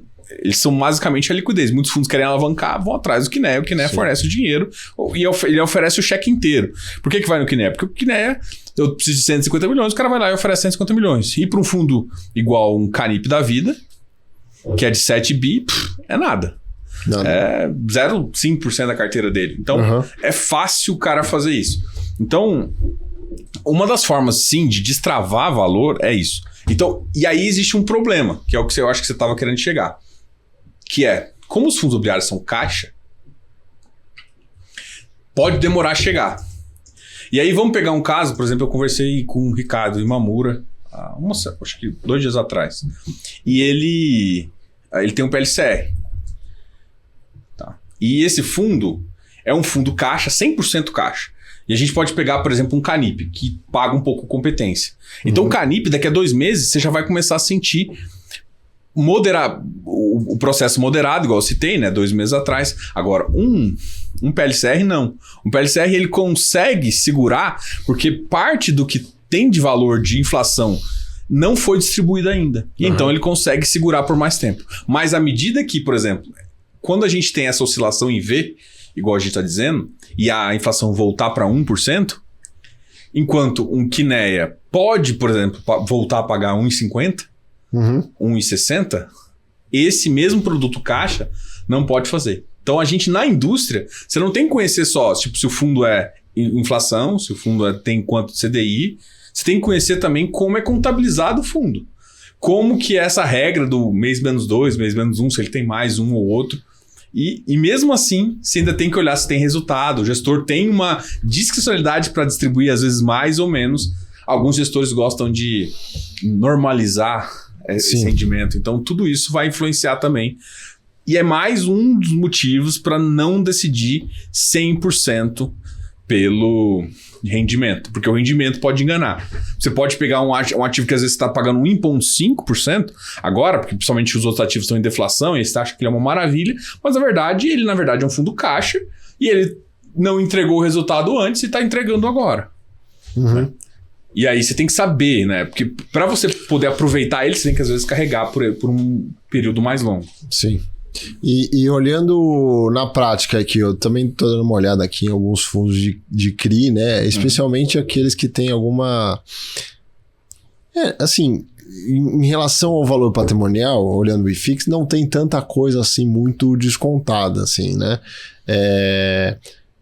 são basicamente a liquidez. Muitos fundos querem alavancar, vão atrás do KNE, o KNE fornece o dinheiro e ele oferece o cheque inteiro. Por que vai no KNE? Porque o KNE... Eu preciso de 150 milhões, o cara vai lá e oferece 150 milhões. E para um fundo igual um Canip da vida, que é de 7 bi, é nada. É 0,5% da carteira dele. Então, é fácil o cara fazer isso. Então, uma das formas, sim, de destravar valor é isso. Então, e aí existe um problema, que é o que eu acho que você estava querendo chegar. Que é, como os fundos imobiliários são caixa, pode demorar a chegar. E aí vamos pegar um caso, por exemplo, eu conversei com o Ricardo Imamura, acho que 2 dias atrás. E ele tem um PLCR. Tá. E esse fundo é um fundo caixa, 100% caixa. E a gente pode pegar, por exemplo, um Canip, que paga um pouco competência. Então o Canip, daqui a 2 meses, você já vai começar a sentir o processo moderado, igual eu citei, né? 2 meses atrás. Agora, um PLCR não. Um PLCR ele consegue segurar porque parte do que tem de valor de inflação não foi distribuído ainda. E então ele consegue segurar por mais tempo. Mas à medida que, por exemplo, quando a gente tem essa oscilação em V, igual a gente está dizendo, e a inflação voltar para 1%, Enquanto um Kinea pode, por exemplo, voltar a pagar 1,50, 1,60, esse mesmo produto caixa não pode fazer. Então a gente na indústria, você não tem que conhecer só tipo, se o fundo é inflação, se o fundo tem quanto CDI, você tem que conhecer também como é contabilizado o fundo. Como que é essa regra do mês menos 2, mês menos 1, se ele tem mais um ou outro. E mesmo assim, você ainda tem que olhar se tem resultado. O gestor tem uma discricionalidade para distribuir, às vezes, mais ou menos. Alguns gestores gostam de normalizar esse rendimento. Então, tudo isso vai influenciar também. E é mais um dos motivos para não decidir 100% pelo rendimento. Porque o rendimento pode enganar. Você pode pegar um ativo que às vezes está pagando 1,5% agora, porque principalmente os outros ativos estão em deflação, e você acha que ele é uma maravilha, mas na verdade é um fundo caixa e ele não entregou o resultado antes e está entregando agora. Né? E aí você tem que saber, né? Porque para você poder aproveitar ele, você tem que às vezes carregar por um período mais longo. Sim. E olhando na prática aqui, eu também estou dando uma olhada aqui em alguns fundos de CRI, né? Especialmente aqueles que têm alguma... assim, em relação ao valor patrimonial, olhando o IFIX, não tem tanta coisa assim muito descontada, assim, né?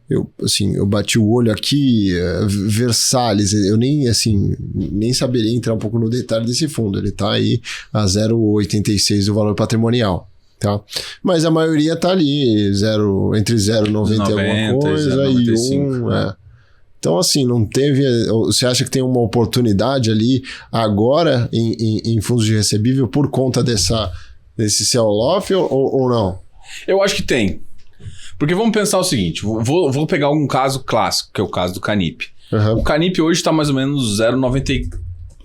Eu bati o olho aqui, Versalhes, eu nem saberia entrar um pouco no detalhe desse fundo, ele está aí a 0,86 do valor patrimonial. Tá? Mas a maioria tá ali, entre 0,90 e alguma coisa e 1. Então, assim, não teve... Você acha que tem uma oportunidade ali agora em fundos de recebível por conta desse sell-off ou não? Eu acho que tem. Porque vamos pensar o seguinte, vou pegar um caso clássico, que é o caso do Canip. O Canip hoje está mais ou menos 0,90...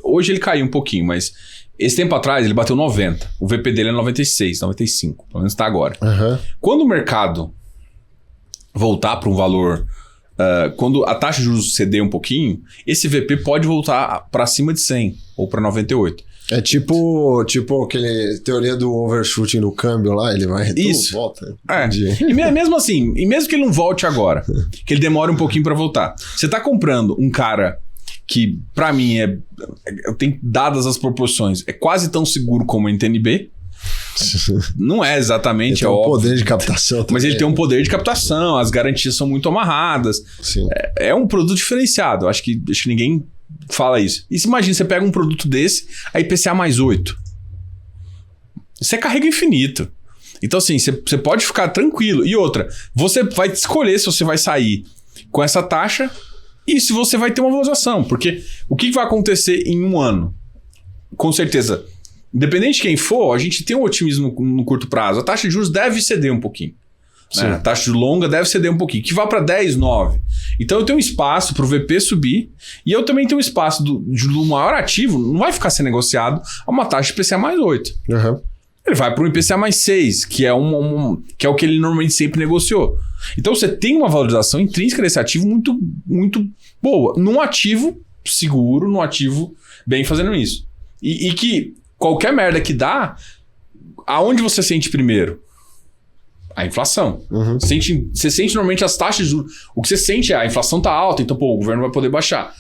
Hoje ele caiu um pouquinho, mas... Esse tempo atrás, ele bateu 90. O VP dele é 96, 95. Pelo menos está agora. Quando o mercado voltar para um valor... quando a taxa de juros ceder um pouquinho, esse VP pode voltar para cima de 100 ou para 98. É tipo aquele teoria do overshooting do câmbio lá, ele vai... Isso. Volta. E mesmo assim, e mesmo que ele não volte agora, que ele demore um pouquinho para voltar. Você está comprando um cara... que para mim eu tenho dadas as proporções, é quase tão seguro como a NTNB. Não é exatamente, ele tem um poder de captação também. Mas ele tem um poder de captação, as garantias são muito amarradas. É um produto diferenciado, acho que ninguém fala isso. E se imagina, você pega um produto desse, a IPCA mais 8. Você carrega infinito. Então assim, você pode ficar tranquilo. E outra, você vai escolher se você vai sair com essa taxa e se você vai ter uma valorização. Porque o que vai acontecer em um ano? Com certeza, independente de quem for, a gente tem um otimismo no curto prazo. A taxa de juros deve ceder um pouquinho. Né? A taxa de longa deve ceder um pouquinho. Que vá para 10, 9. Então eu tenho um espaço para o VP subir. E eu também tenho um espaço do maior ativo. Não vai ficar sendo negociado a uma taxa de IPCA mais 8. Ele vai para um IPCA mais 6, que é que é o que ele normalmente sempre negociou. Então você tem uma valorização intrínseca desse ativo muito, muito boa. Num ativo seguro, num ativo bem fazendo isso. E que qualquer merda que dá, aonde você sente primeiro? A inflação. Você sente normalmente as taxas de juros. O que você sente é a inflação tá alta, então o governo vai poder baixar.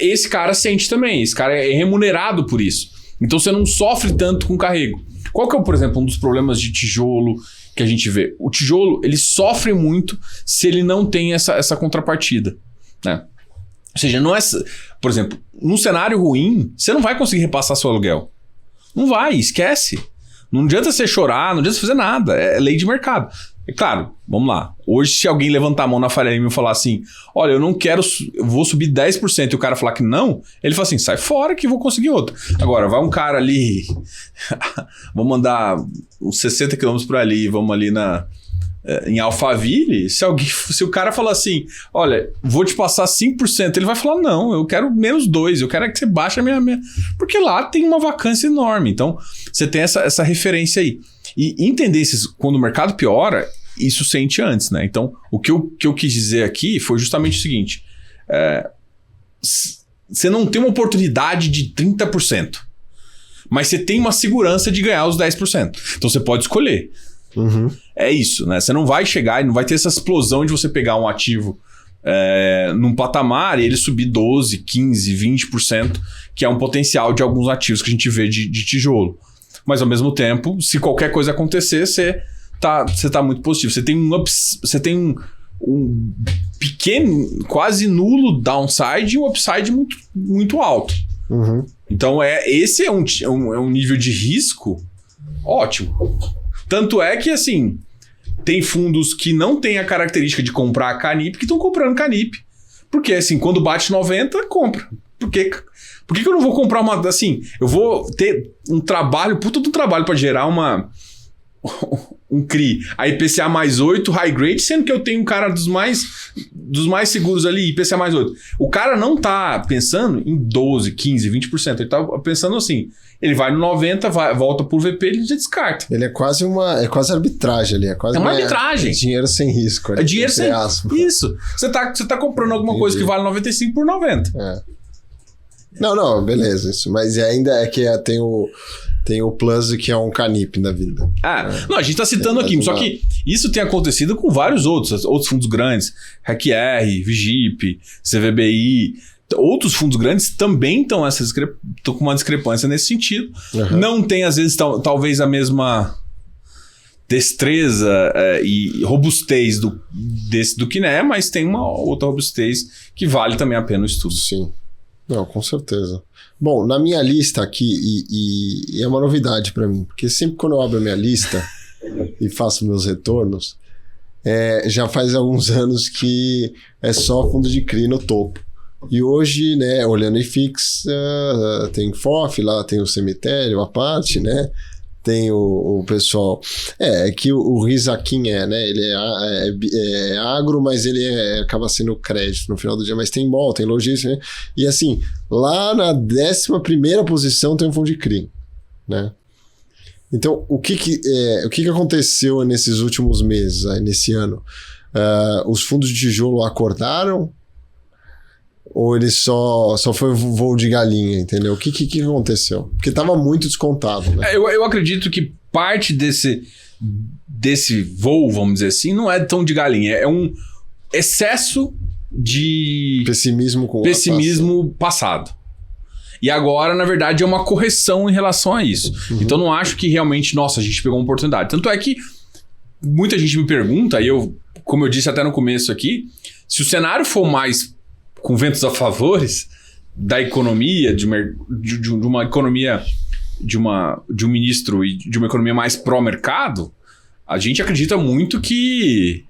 Esse cara sente também, esse cara é remunerado por isso. Então você não sofre tanto com o carrego. Qual que é, por exemplo, um dos problemas de tijolo que a gente vê? O tijolo, ele sofre muito se ele não tem essa contrapartida, né? Ou seja, não é... Por exemplo, num cenário ruim, você não vai conseguir repassar seu aluguel. Não vai, esquece. Não adianta você chorar, não adianta você fazer nada. É lei de mercado. É claro, vamos lá. Hoje, se alguém levantar a mão na Faria Lima e falar assim, olha, eu não quero, eu vou subir 10%, e o cara falar que não, ele fala assim, sai fora que eu vou conseguir outro. Agora, vai um cara ali, vamos mandar uns 60 km por ali, vamos ali em Alphaville, se o cara falar assim, olha, vou te passar 5%, ele vai falar, não, eu quero menos 2%, eu quero que você baixe a minha... Porque lá tem uma vacância enorme. Então, você tem essa referência aí. E entender quando o mercado piora, isso sente antes, né? Então, o que eu quis dizer aqui foi justamente o seguinte, você não tem uma oportunidade de 30%, mas você tem uma segurança de ganhar os 10%. Então, você pode escolher. É isso, né? Você não vai chegar e não vai ter essa explosão de você pegar um ativo num patamar e ele subir 12%, 15%, 20%, que é um potencial de alguns ativos que a gente vê de tijolo. Mas, ao mesmo tempo, se qualquer coisa acontecer, você tá muito positivo. Você tem um pequeno, quase nulo downside e um upside muito, muito alto. Uhum. Então, esse é um nível de risco ótimo. Tanto é que, assim, tem fundos que não têm a característica de comprar a Canip que estão comprando Canip. Porque, assim, quando bate 90, compra. Por que eu não vou comprar uma... Assim, eu vou ter um trabalho, puta de um trabalho para gerar um CRI, a IPCA mais 8, high grade, sendo que eu tenho um cara dos mais seguros ali, IPCA mais 8. O cara não tá pensando em 12, 15, 20%. Ele tá pensando assim, ele vai no 90, volta por VP, ele já descarta. Ele é quase arbitragem ali. É uma arbitragem. É dinheiro sem risco. É dinheiro sem risco. Isso. Você tá comprando alguma coisa que vale 95 por 90. Não, beleza. Isso. Mas ainda é que tem o plus que é um Canip na vida. Não, a gente tá citando aqui, só que isso tem acontecido com vários outros fundos grandes, RECR, Vigip, CVBI, outros fundos grandes também estão com uma discrepância nesse sentido. Uhum. Não tem, às vezes, talvez a mesma destreza e robustez do que é, mas tem uma outra robustez que vale também a pena o estudo. Sim. Não, com certeza. Bom, na minha lista aqui, e é uma novidade para mim, porque sempre quando eu abro a minha lista e faço meus retornos, já faz alguns anos que é só fundo de CRI no topo. E hoje, né, olhando IFIX, tem FOF, lá tem o cemitério, a parte, né? Tem o pessoal... que o Risaquim né? Ele é agro, mas ele acaba sendo crédito no final do dia. Mas tem mall, tem logística, né? E assim, lá na 11ª posição tem um fundo de CRI, né? Então, o que aconteceu nesses últimos meses, nesse ano? Os fundos de tijolo acordaram? Ou ele só foi voo de galinha, entendeu? O que aconteceu? Porque estava muito descontado, né? Eu acredito que parte desse voo, vamos dizer assim, não é tão de galinha. É um excesso de... Pessimismo passado. E agora, na verdade, é uma correção em relação a isso. Uhum. Então, não acho que realmente, a gente pegou uma oportunidade. Tanto é que muita gente me pergunta, e como eu disse até no começo aqui, se o cenário for mais com ventos a favores da economia, de uma economia, de um ministro e de uma economia mais pró-mercado, a gente acredita muito que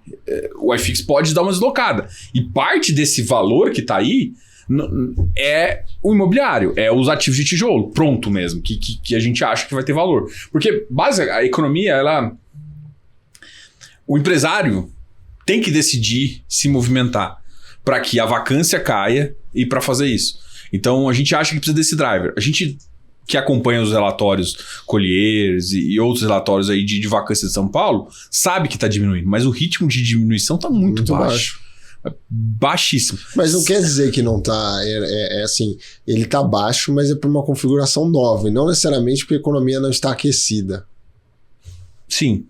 o IFIX pode dar uma deslocada. E parte desse valor que está aí é o imobiliário, é os ativos de tijolo, pronto mesmo, que a gente acha que vai ter valor. Porque, a economia, o empresário tem que decidir se movimentar para que a vacância caia e para fazer isso. Então, a gente acha que precisa desse driver. A gente que acompanha os relatórios Colliers e outros relatórios aí de vacância de São Paulo, sabe que está diminuindo, mas o ritmo de diminuição está muito baixo. Baixíssimo. Mas não quer dizer que não está... assim, ele está baixo, mas é por uma configuração nova, e não necessariamente porque a economia não está aquecida. Sim.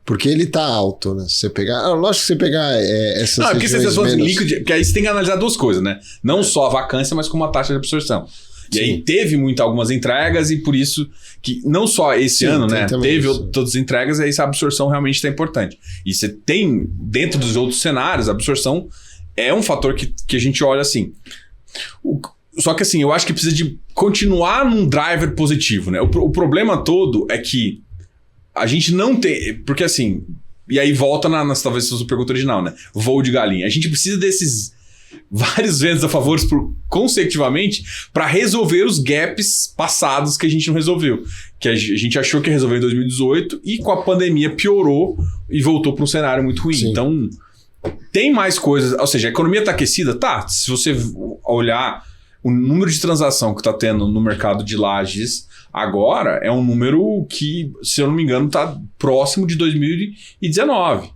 Porque ele tá alto, né? Se você pegar... lógico que você pegar essas Não, porque regiões você líquido, porque aí você tem que analisar duas coisas, né? Não só a vacância, mas como a taxa de absorção. E aí teve algumas entregas e por isso que não só esse ano, né? Teve todas as entregas e aí essa absorção realmente está importante. E você tem, dentro dos outros cenários, a absorção é um fator que a gente olha assim. Só que assim, eu acho que precisa de continuar num driver positivo, né? O problema todo é que a gente não tem... Porque assim... E aí volta talvez na sua pergunta original, né? Voo de galinha. A gente precisa desses vários ventos a favor consecutivamente para resolver os gaps passados que a gente não resolveu. Que a gente achou que ia resolver em 2018 e com a pandemia piorou e voltou para um cenário muito ruim. Sim. Então, tem mais coisas... Ou seja, a economia está aquecida? Tá. Se você olhar o número de transação que está tendo no mercado de lajes... Agora é um número que, se eu não me engano, está próximo de 2019.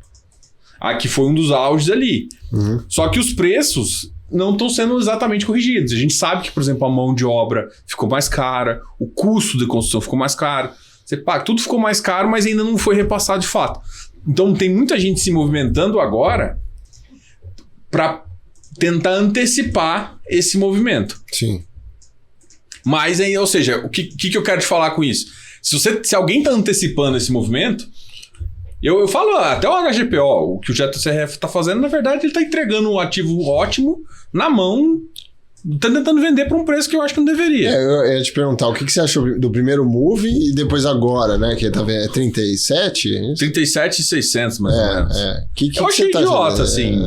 Que foi um dos auges ali. Uhum. Só que os preços não estão sendo exatamente corrigidos. A gente sabe que, por exemplo, a mão de obra ficou mais cara, o custo de construção ficou mais caro. Você paga, tudo ficou mais caro, mas ainda não foi repassado de fato. Então tem muita gente se movimentando agora para tentar antecipar esse movimento. Sim. Mas, aí, ou seja, o que eu quero te falar com isso? Se alguém está antecipando esse movimento, eu falo até o HGPO, o que o JetSRF está fazendo, na verdade, ele está entregando um ativo ótimo na mão, tá tentando vender por um preço que eu acho que não deveria. Eu ia te perguntar, o que você achou do primeiro move e depois agora, né? Que é 37? 37,600, mais ou menos. Eu achei idiota, assim.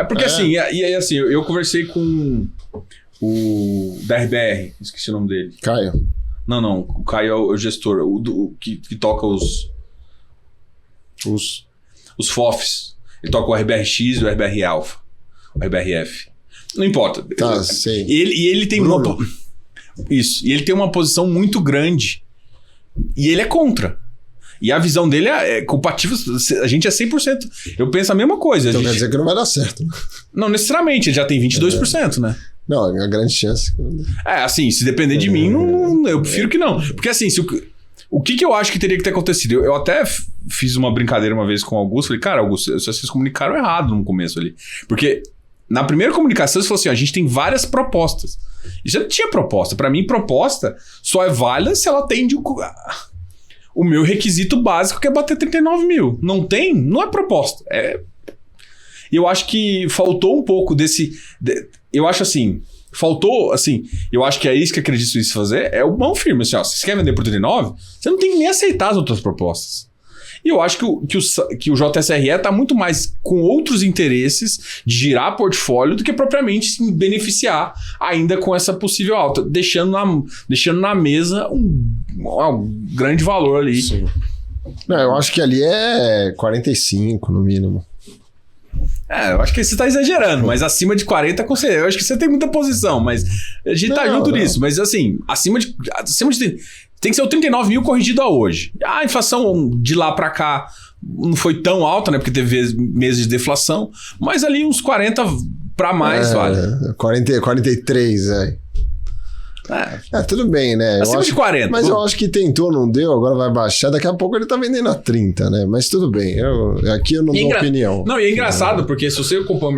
Porque assim, e aí assim, eu conversei com o da RBR, esqueci o nome dele. Caio. Não, o Caio é o gestor, o que toca os FOFs. Ele toca o RBRX e o RBR Alpha, o RBRF. Não importa. Tá, sei. E ele tem Isso. E ele tem uma posição muito grande. E ele é contra. E a visão dele é compatível. A gente é 100%. Eu penso a mesma coisa. Então quer dizer que não vai dar certo. Não necessariamente. Ele já tem 22%, né? Não, é uma grande chance. Assim, se depender de mim, eu prefiro que não. Porque assim, o que eu acho que teria que ter acontecido? Eu até fiz uma brincadeira uma vez com o Augusto. Falei, cara, Augusto, vocês comunicaram errado no começo ali. Porque na primeira comunicação você falou assim, a gente tem várias propostas. E já não tinha proposta. Pra mim, proposta só é válida se ela atende o meu requisito básico, que é bater 39 mil. Não tem? Não é proposta. E eu acho que faltou um pouco desse... Eu acho assim... Faltou, assim... Eu acho que é isso que acredito isso fazer. É o mão firme. Assim, ó, se você quer vender por 39, você não tem que nem aceitar as outras propostas. E eu acho que o JSRE está muito mais com outros interesses de girar portfólio do que propriamente se beneficiar ainda com essa possível alta, deixando na mesa um grande valor ali. Sim. Não, eu acho que ali é 45 no mínimo. Eu acho que você tá exagerando, mas acima de 40, eu acho que você tem muita posição, mas a gente tá junto nisso. Mas assim, acima de tem que ser o 39 mil corrigido a hoje. A inflação de lá pra cá não foi tão alta, né? Porque teve meses de deflação, mas ali uns 40 pra mais, vale. 43, tudo bem, né? Acima de 40. Mas eu acho que tentou, não deu, agora vai baixar. Daqui a pouco ele tá vendendo a 30, né? Mas tudo bem. Aqui eu não dou opinião. Não, e é engraçado, porque se você acompanha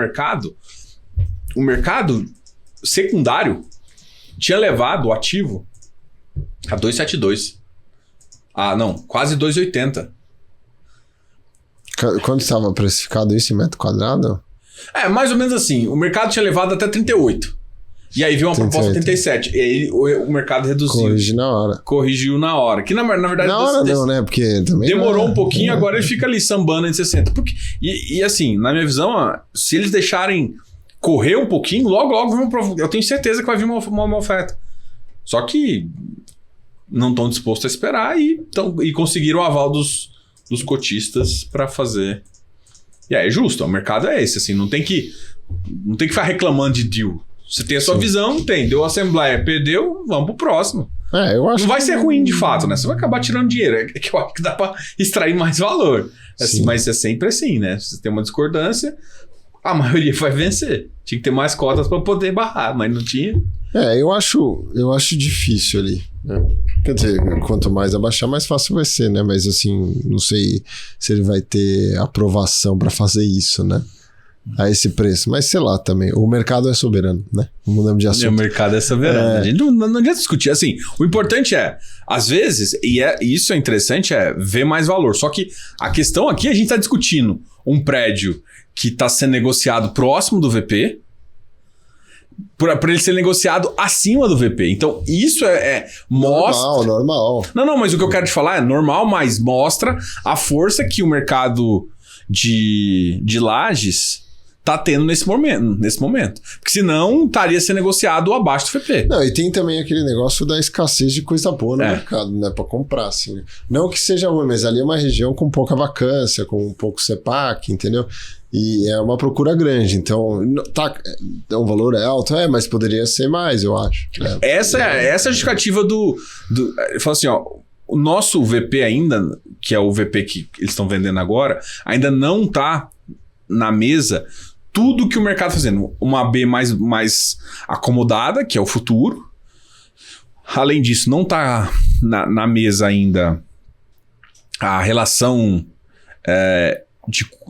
o mercado secundário tinha levado o ativo a 2,72. Não, quase 2,80. Quando estava precificado isso em metro quadrado? Mais ou menos assim. O mercado tinha levado até 38. E aí veio uma 38. Proposta 37. E aí o mercado reduziu. Corrigiu na hora. Que na verdade... Na hora não, né? Porque também... Demorou um pouquinho, agora ele fica ali sambando em 60. E assim, na minha visão, se eles deixarem correr um pouquinho, logo eu tenho certeza que vai vir uma oferta. Só que não estão dispostos a esperar e conseguiram o aval dos cotistas para fazer. E aí é justo, o mercado é esse, assim, não tem que ficar reclamando de deal. Você tem a sua visão, deu a assembleia, perdeu, vamos pro próximo. Eu acho não vai ser ruim de fato, né? Você vai acabar tirando dinheiro, é que eu acho que dá para extrair mais valor. Mas é sempre assim, né? Se você tem uma discordância, a maioria vai vencer. Tinha que ter mais cotas para poder barrar, mas não tinha. Eu acho difícil ali, né? Quer dizer, quanto mais abaixar, mais fácil vai ser, né? Mas assim, não sei se ele vai ter aprovação para fazer isso, né? A esse preço. Mas sei lá também, o mercado é soberano, né? Mudamos de assunto. O mercado é soberano. A gente não adianta discutir. Assim, o importante às vezes, e isso é interessante, ver mais valor. Só que a questão aqui, a gente está discutindo um prédio que está sendo negociado próximo do VP, para ele ser negociado acima do VP. Então, isso mostra... Normal. Não, mas o que eu quero te falar é normal, mas mostra a força que o mercado de lajes tá tendo nesse momento. Porque senão estaria sendo negociado abaixo do VP. Não, e tem também aquele negócio da escassez de coisa boa no mercado, né? Para comprar, assim. Não que seja ruim, mas ali é uma região com pouca vacância, com pouco CEPAC, entendeu? E é uma procura grande, então um valor alto, mas poderia ser mais, eu acho. Essa é a justificativa do ele fala assim, o nosso VP ainda, que é o VP que eles estão vendendo agora, ainda não tá na mesa tudo que o mercado está fazendo. Uma B mais acomodada, que é o futuro. Além disso, não tá na mesa ainda a relação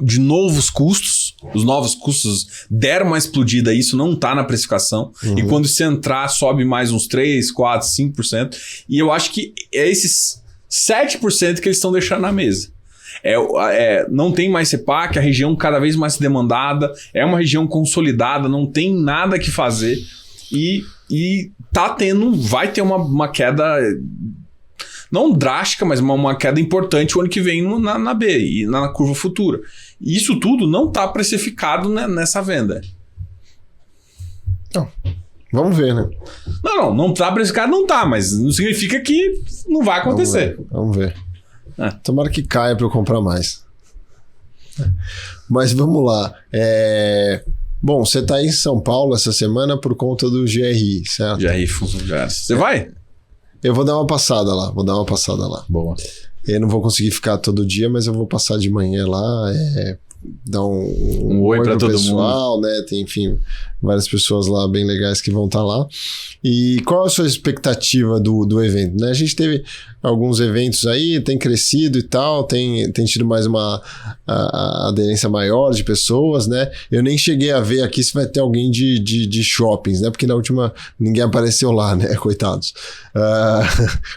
de novos custos, os novos custos deram uma explodida, isso não tá na precificação. E quando você entrar, sobe mais uns 3, 4, 5%. E eu acho que é esses 7% que eles estão deixando na mesa. Não tem mais CEPAC, a região cada vez mais demandada, é uma região consolidada, não tem nada que fazer. E vai ter uma queda, não drástica, mas uma queda importante o ano que vem na B e na curva futura. E isso tudo não está precificado, né, nessa venda. Não. Vamos ver, né? Não está precificado, não está, mas não significa que não vai acontecer. Vamos ver. Tomara que caia para eu comprar mais. Mas vamos lá. Bom, você está em São Paulo essa semana por conta do GRI, certo? GRI Funcionários. Você vai? Eu vou dar uma passada lá. Boa. Eu não vou conseguir ficar todo dia, mas eu vou passar de manhã lá, dar um oi para todo pessoal, mundo. Né? Tem, enfim, várias pessoas lá bem legais que vão estar lá. E qual é a sua expectativa do evento? Né? A gente teve alguns eventos aí, tem crescido e tal, tem tido mais uma aderência maior de pessoas, né? Eu nem cheguei a ver aqui se vai ter alguém de shoppings, né? Porque na última ninguém apareceu lá, né? Coitados.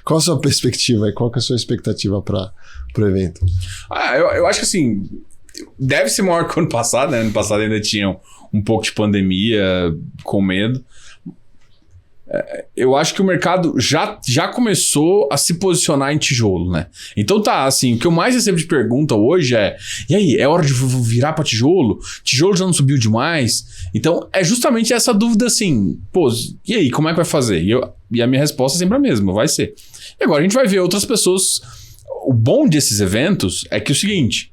Qual a sua perspectiva e qual que é a sua expectativa para o evento? Eu acho que assim, deve ser maior que o ano passado, né? Ano passado ainda tinha um pouco de pandemia, com medo. Eu acho que o mercado já começou a se posicionar em tijolo, né? Então tá, assim, o que eu mais recebo de pergunta hoje e aí, é hora de virar para tijolo? Tijolo já não subiu demais? Então é justamente essa dúvida assim, pô, e aí, como é que vai fazer? E a minha resposta é sempre a mesma, vai ser. E agora a gente vai ver outras pessoas. O bom desses eventos é que é o seguinte,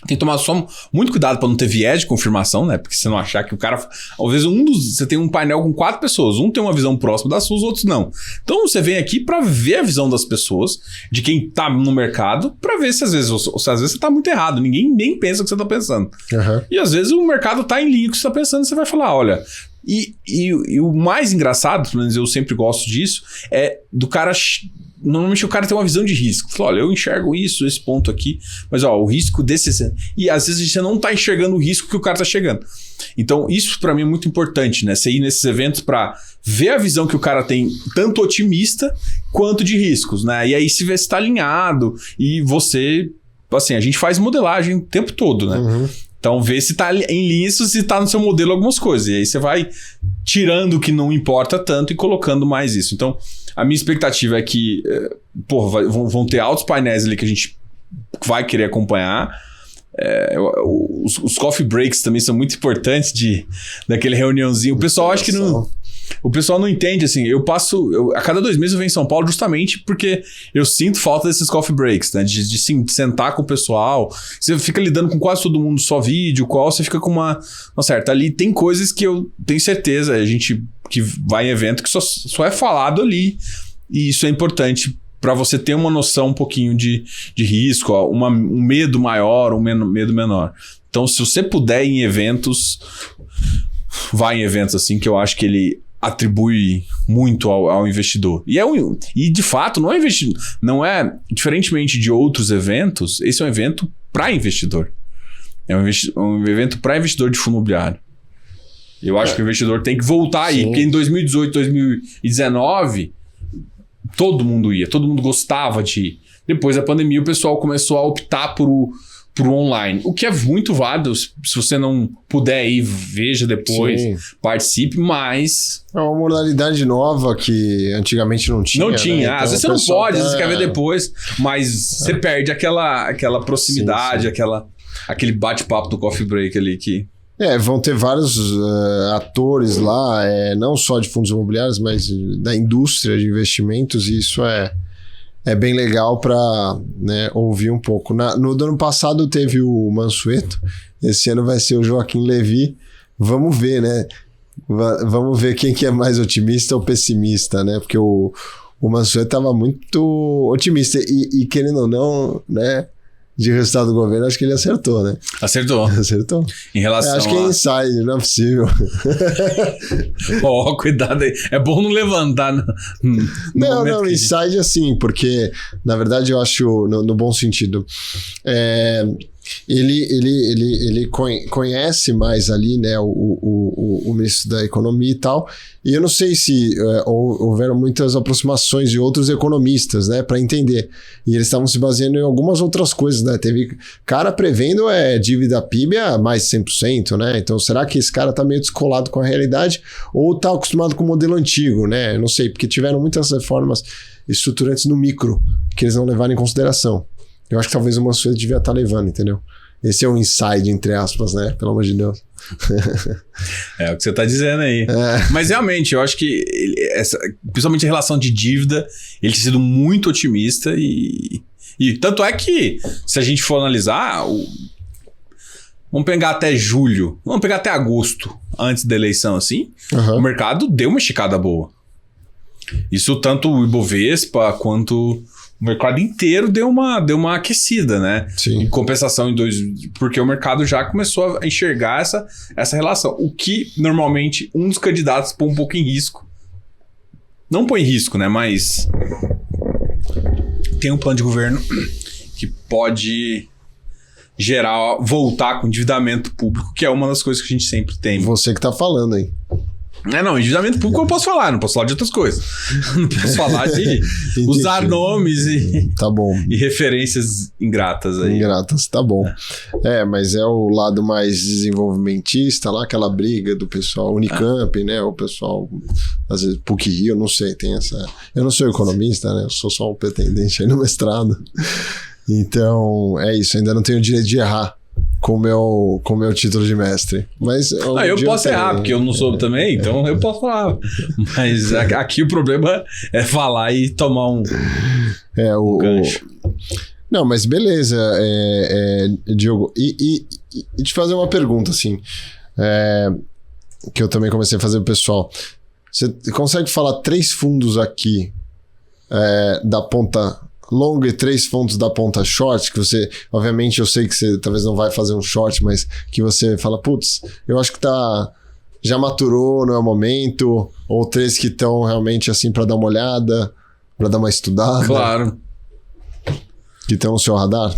tem que tomar só muito cuidado para não ter viés de confirmação, né? Porque você não achar que o cara... Às vezes você tem um painel com 4 pessoas, um tem uma visão próxima das suas, outros não. Então você vem aqui para ver a visão das pessoas, de quem tá no mercado, para ver se às vezes você tá muito errado, ninguém nem pensa o que você tá pensando. E às vezes o mercado tá em linha com o que você tá pensando, e você vai falar, olha... E o mais engraçado, pelo menos eu sempre gosto disso, é do cara... Normalmente o cara tem uma visão de risco. Fala, olha, eu enxergo esse ponto aqui, mas o risco desse... E às vezes você não tá enxergando o risco que o cara tá chegando. Então isso para mim é muito importante, né? Você ir nesses eventos para ver a visão que o cara tem, tanto otimista quanto de riscos, né? E aí se vê se tá alinhado e você... Assim, a gente faz modelagem o tempo todo, né? Então vê se tá em linha, se tá no seu modelo algumas coisas. E aí você vai tirando o que não importa tanto e colocando mais isso. Então a minha expectativa é que vão ter altos painéis ali que a gente vai querer acompanhar. Os coffee breaks também são muito importantes daquele reuniãozinho. O pessoal acha que não... O pessoal não entende, assim, a cada 2 meses eu venho em São Paulo justamente porque eu sinto falta desses coffee breaks, né? De sentar com o pessoal. Você fica lidando com quase todo mundo só vídeo, você fica com uma certa... Ali tem coisas que eu tenho certeza, a gente que vai em evento que só é falado ali. E isso é importante para você ter uma noção um pouquinho de risco, um medo maior, um medo menor. Então, se você puder ir em eventos, vai em eventos assim, que eu acho que ele atribui muito ao investidor. E de fato, não é, diferentemente de outros eventos, esse é um evento para investidor. É um evento para investidor de fundo imobiliário. Eu acho que o investidor tem que voltar aí, porque em 2018, 2019, todo mundo ia, todo mundo gostava de ir. Depois da pandemia, o pessoal começou a optar por online, o que é muito válido. Se você não puder ir, veja depois, participe, mas... É uma modalidade nova que antigamente não tinha. Não tinha, né? Às vezes você não pode, às vezes você quer ver depois, mas você perde aquela proximidade, aquele bate-papo do coffee break ali que... Vão ter vários atores lá, não só de fundos imobiliários, mas da indústria de investimentos, e isso é bem legal para, né, ouvir um pouco. No ano passado teve o Mansueto, esse ano vai ser o Joaquim Levy. Vamos ver, né? Vamos ver quem que é mais otimista ou pessimista, né? Porque o Mansueto estava muito otimista e querendo ou não, né? De resultado do governo, acho que ele acertou, né? Acertou. Em relação acho que é inside, não é possível. Cuidado aí. É bom não levantar. Não, inside assim, porque, na verdade, eu acho, no bom sentido, Ele conhece mais ali, né, o ministro da Economia e tal, e eu não sei se houveram muitas aproximações de outros economistas, né, para entender, e eles estavam se baseando em algumas outras coisas, né, teve cara prevendo dívida PIB a mais de 100%, né, então será que esse cara tá meio descolado com a realidade, ou tá acostumado com o modelo antigo, né, eu não sei, porque tiveram muitas reformas estruturantes no micro, que eles não levaram em consideração. Eu acho que talvez uma coisa devia estar levando, entendeu? Esse é um inside, entre aspas, né? Pelo amor de Deus. É o que você tá dizendo aí. Mas realmente, eu acho que, principalmente a relação de dívida, ele tem sido muito otimista e tanto é que, se a gente for analisar, vamos pegar até julho, vamos pegar até agosto, antes da eleição, assim, o mercado deu uma esticada boa. Isso tanto o Ibovespa quanto o mercado inteiro deu uma aquecida, né? Sim. Em compensação porque o mercado já começou a enxergar essa relação. O que, normalmente, um dos candidatos põe um pouco em risco. Não põe em risco, né? Mas tem um plano de governo que pode voltar com endividamento público, que é uma das coisas que a gente sempre tem. Você que tá falando, hein? Não, endividamento público eu posso falar, não posso falar de outras coisas. Não posso falar de usar nomes tá bom. E referências ingratas aí. Ingratas, tá bom. Mas é o lado mais desenvolvimentista, lá aquela briga do pessoal Unicamp, né? O pessoal, às vezes, PUC-Rio, não sei, tem essa... Eu não sou economista, né? Eu sou só um pretendente aí no mestrado. Então, é isso, ainda não tenho o direito de errar com o meu título de mestre. Mas eu posso errar, porque eu não soube também, então eu posso falar. Mas aqui o problema é falar e tomar um gancho. Não, mas beleza, Diogo. E te fazer uma pergunta, assim, que eu também comecei a fazer pro pessoal. Você consegue falar 3 fundos aqui da ponta longa e 3 fundos da ponta short, que você, obviamente eu sei que você talvez não vai fazer um short, mas que você fala, putz, eu acho que já maturou, não é o momento, ou 3 que estão realmente assim para dar uma olhada, para dar uma estudada. Claro. Que estão no seu radar?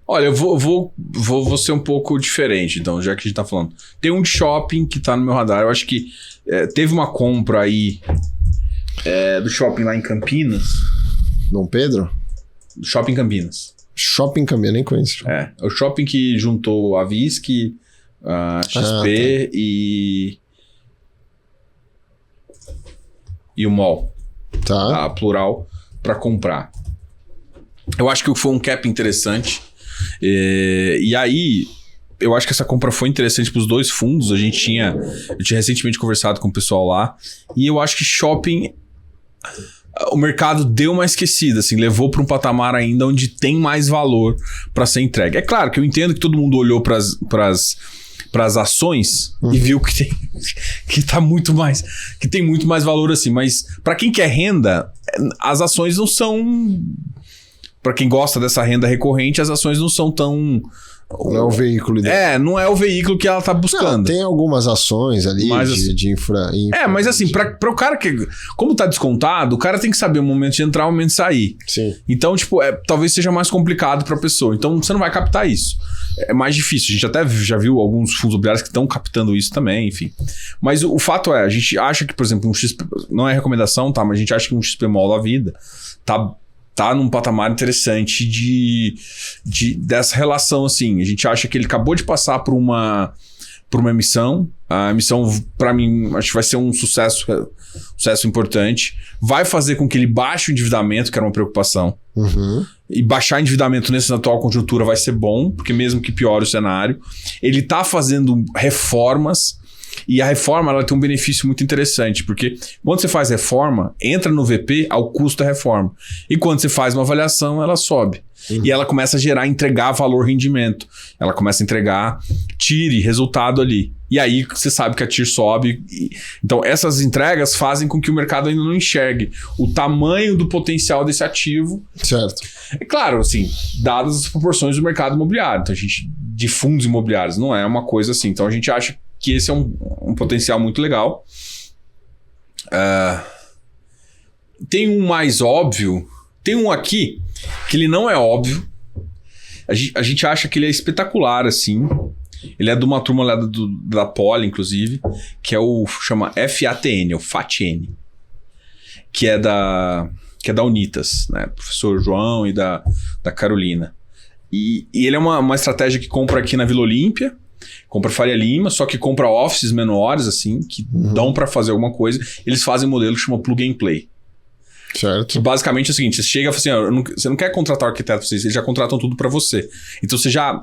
Olha, eu vou ser um pouco diferente, então, já que a gente tá falando. Tem um de shopping que tá no meu radar, eu acho que teve uma compra aí do shopping lá em Campinas. Dom Pedro? Shopping Campinas. Shopping Campinas, nem conheço. É o shopping que juntou a Visc, a XP e o Mall. Tá. A Plural, para comprar. Eu acho que foi um cap interessante. E aí, eu acho que essa compra foi interessante para os 2 fundos. Eu tinha recentemente conversado com o pessoal lá. E eu acho que shopping... O mercado deu uma esquecida, assim, levou para um patamar ainda onde tem mais valor para ser entregue. É claro que eu entendo que todo mundo olhou para as ações e viu que tá muito mais, que tem muito mais valor assim, mas para quem quer renda, as ações não são, para quem gosta dessa renda recorrente, as ações não são tão... Não é o veículo ideal. Não é o veículo que ela tá buscando. Não, tem algumas ações ali de infra. Mas assim, para o cara que... Como tá descontado, o cara tem que saber o momento de entrar e o momento de sair. Sim. Então, tipo, talvez seja mais complicado pra pessoa. Então, você não vai captar isso. É mais difícil. A gente até já viu alguns fundos imobiliários que estão captando isso também, enfim. Mas o fato a gente acha que, por exemplo, um XP... Não é recomendação, tá? Mas a gente acha que um XPMOL da vida tá num patamar interessante dessa relação, assim. A gente acha que ele acabou de passar por uma emissão. A emissão, para mim, acho que vai ser um sucesso importante. Vai fazer com que ele baixe o endividamento, que era uma preocupação. Uhum. E baixar endividamento nessa atual conjuntura vai ser bom, porque mesmo que piore o cenário. Ele tá fazendo reformas. E a reforma, ela tem um benefício muito interessante, porque quando você faz reforma, entra no VP ao custo da reforma. E quando você faz uma avaliação, ela sobe. E ela começa a entregar valor rendimento. Ela começa a entregar TIR, resultado ali. E aí você sabe que a TIR sobe. Então essas entregas fazem com que o mercado ainda não enxergue o tamanho do potencial desse ativo. Certo. É claro, assim, dadas as proporções do mercado imobiliário. Então de fundos imobiliários, não é uma coisa assim. Então a gente acha que esse é um potencial muito legal. Tem um mais óbvio. Tem um aqui que ele não é óbvio, A gente acha que ele é espetacular, assim. Ele é de uma turma lá da Poli, inclusive, que é chama FATN, o FATN, que é da Unitas, né? Professor João e da Carolina. E ele é uma estratégia que compra aqui na Vila Olímpia, compra Faria Lima, só que compra offices menores, assim, que dão para fazer alguma coisa. Eles fazem um modelo que chama Plug and Play. Certo. Que basicamente é o seguinte, você chega e fala assim, você não quer contratar o arquiteto, eles já contratam tudo para você. Então você já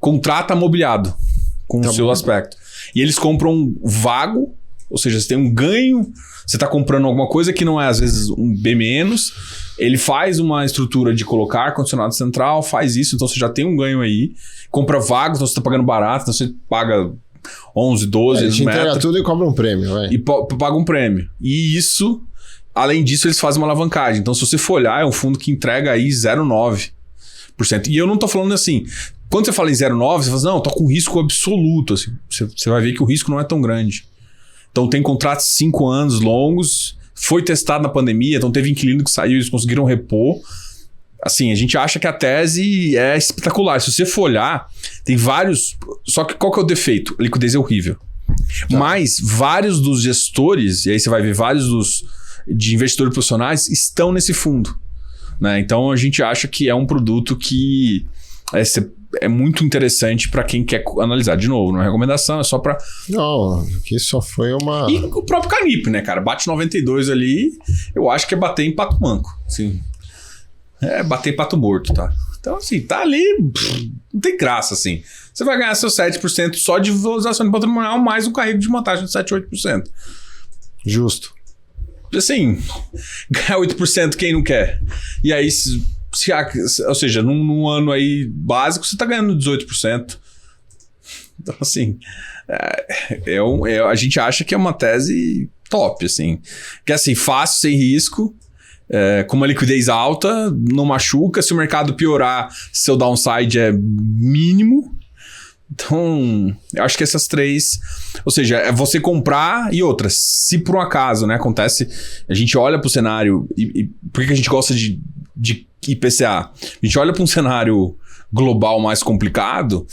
contrata mobiliado com o seu aspecto. E eles compram vago, ou seja, você tem um ganho, você tá comprando alguma coisa que não é às vezes um B-, ele faz uma estrutura de colocar ar-condicionado central, faz isso, então você já tem um ganho aí. Compra vago, então você tá pagando barato, então você paga 11, 12 metros. Entrega tudo e cobra um prêmio, vai. E paga um prêmio. E isso, além disso, eles fazem uma alavancagem. Então, se você for olhar, é um fundo que entrega aí 0,9%. E eu não tô falando assim... Quando você fala em 0,9%, você fala assim, não, tô com risco absoluto. Assim, você vai ver que o risco não é tão grande. Então, tem contratos de 5 anos longos, foi testado na pandemia, então teve inquilino que saiu, eles conseguiram repor. Assim, a gente acha que a tese é espetacular. Se você for olhar, tem vários... Só que qual que é o defeito? A liquidez é horrível. Tá. Mas vários dos gestores, e aí você vai ver vários de investidores profissionais, estão nesse fundo. Né? Então, a gente acha que é um produto que é muito interessante para quem quer analisar. De novo, não é recomendação, é só para... Não, aqui só foi uma... E o próprio Canip, né, cara? Bate 92 ali, eu acho que é bater em pato manco. Assim. É bater em pato morto, tá? Então, assim, tá ali... não tem graça, assim. Você vai ganhar seus 7% só de valorização de patrimonial, mais um carrego de uma taxa de 7, 8%. Justo. Assim, ganhar 8% quem não quer? E aí, ou seja, num ano aí básico, você tá ganhando 18%. Então, assim, a gente acha que é uma tese top, assim. Que é assim, fácil, sem risco, com uma liquidez alta, não machuca. Se o mercado piorar, seu downside é mínimo. Então, eu acho que essas três... Ou seja, é você comprar e outras. Se por um acaso, né, acontece... A gente olha pro cenário... E por que a gente gosta de IPCA? A gente olha para um cenário global mais complicado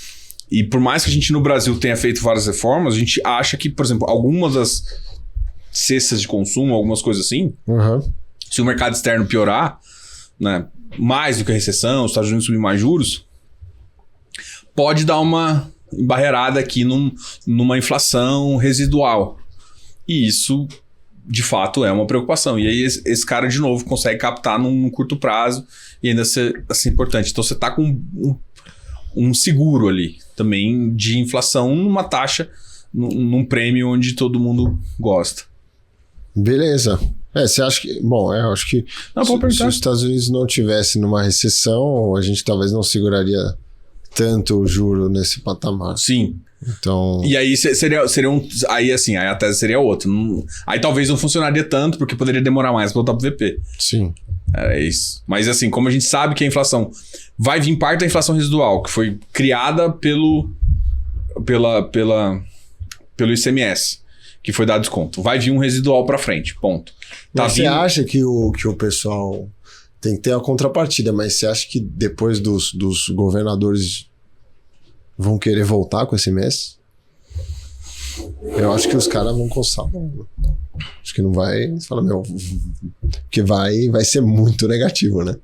e por mais que a gente no Brasil tenha feito várias reformas, a gente acha que, por exemplo, algumas das cestas de consumo, algumas coisas assim, se o mercado externo piorar, né, mais do que a recessão, os Estados Unidos subir mais juros, pode dar uma embarreirada aqui numa inflação residual. E isso, de fato, é uma preocupação. E aí esse cara, de novo, consegue captar num curto prazo e ainda ser assim, importante. Então você tá com um seguro ali também de inflação numa taxa, num prêmio onde todo mundo gosta. Beleza. Você acha que... Bom, eu acho que se os Estados Unidos não tivesse numa recessão, a gente talvez não seguraria tanto o juro nesse patamar. Sim. Então... E aí seria um... Aí assim, aí a tese seria outra. Aí talvez não funcionaria tanto, porque poderia demorar mais para voltar pro VP. Sim. É isso. Mas assim, como a gente sabe que a inflação vai vir parte da inflação residual, que foi criada pelo ICMS, que foi dar desconto. Vai vir um residual para frente, ponto. Mas você acha que o pessoal... Tem que ter a contrapartida, mas você acha que depois dos governadores vão querer voltar com esse mês? Eu acho que os caras vão coçar. Acho que não vai... Você fala, porque vai ser muito negativo, né?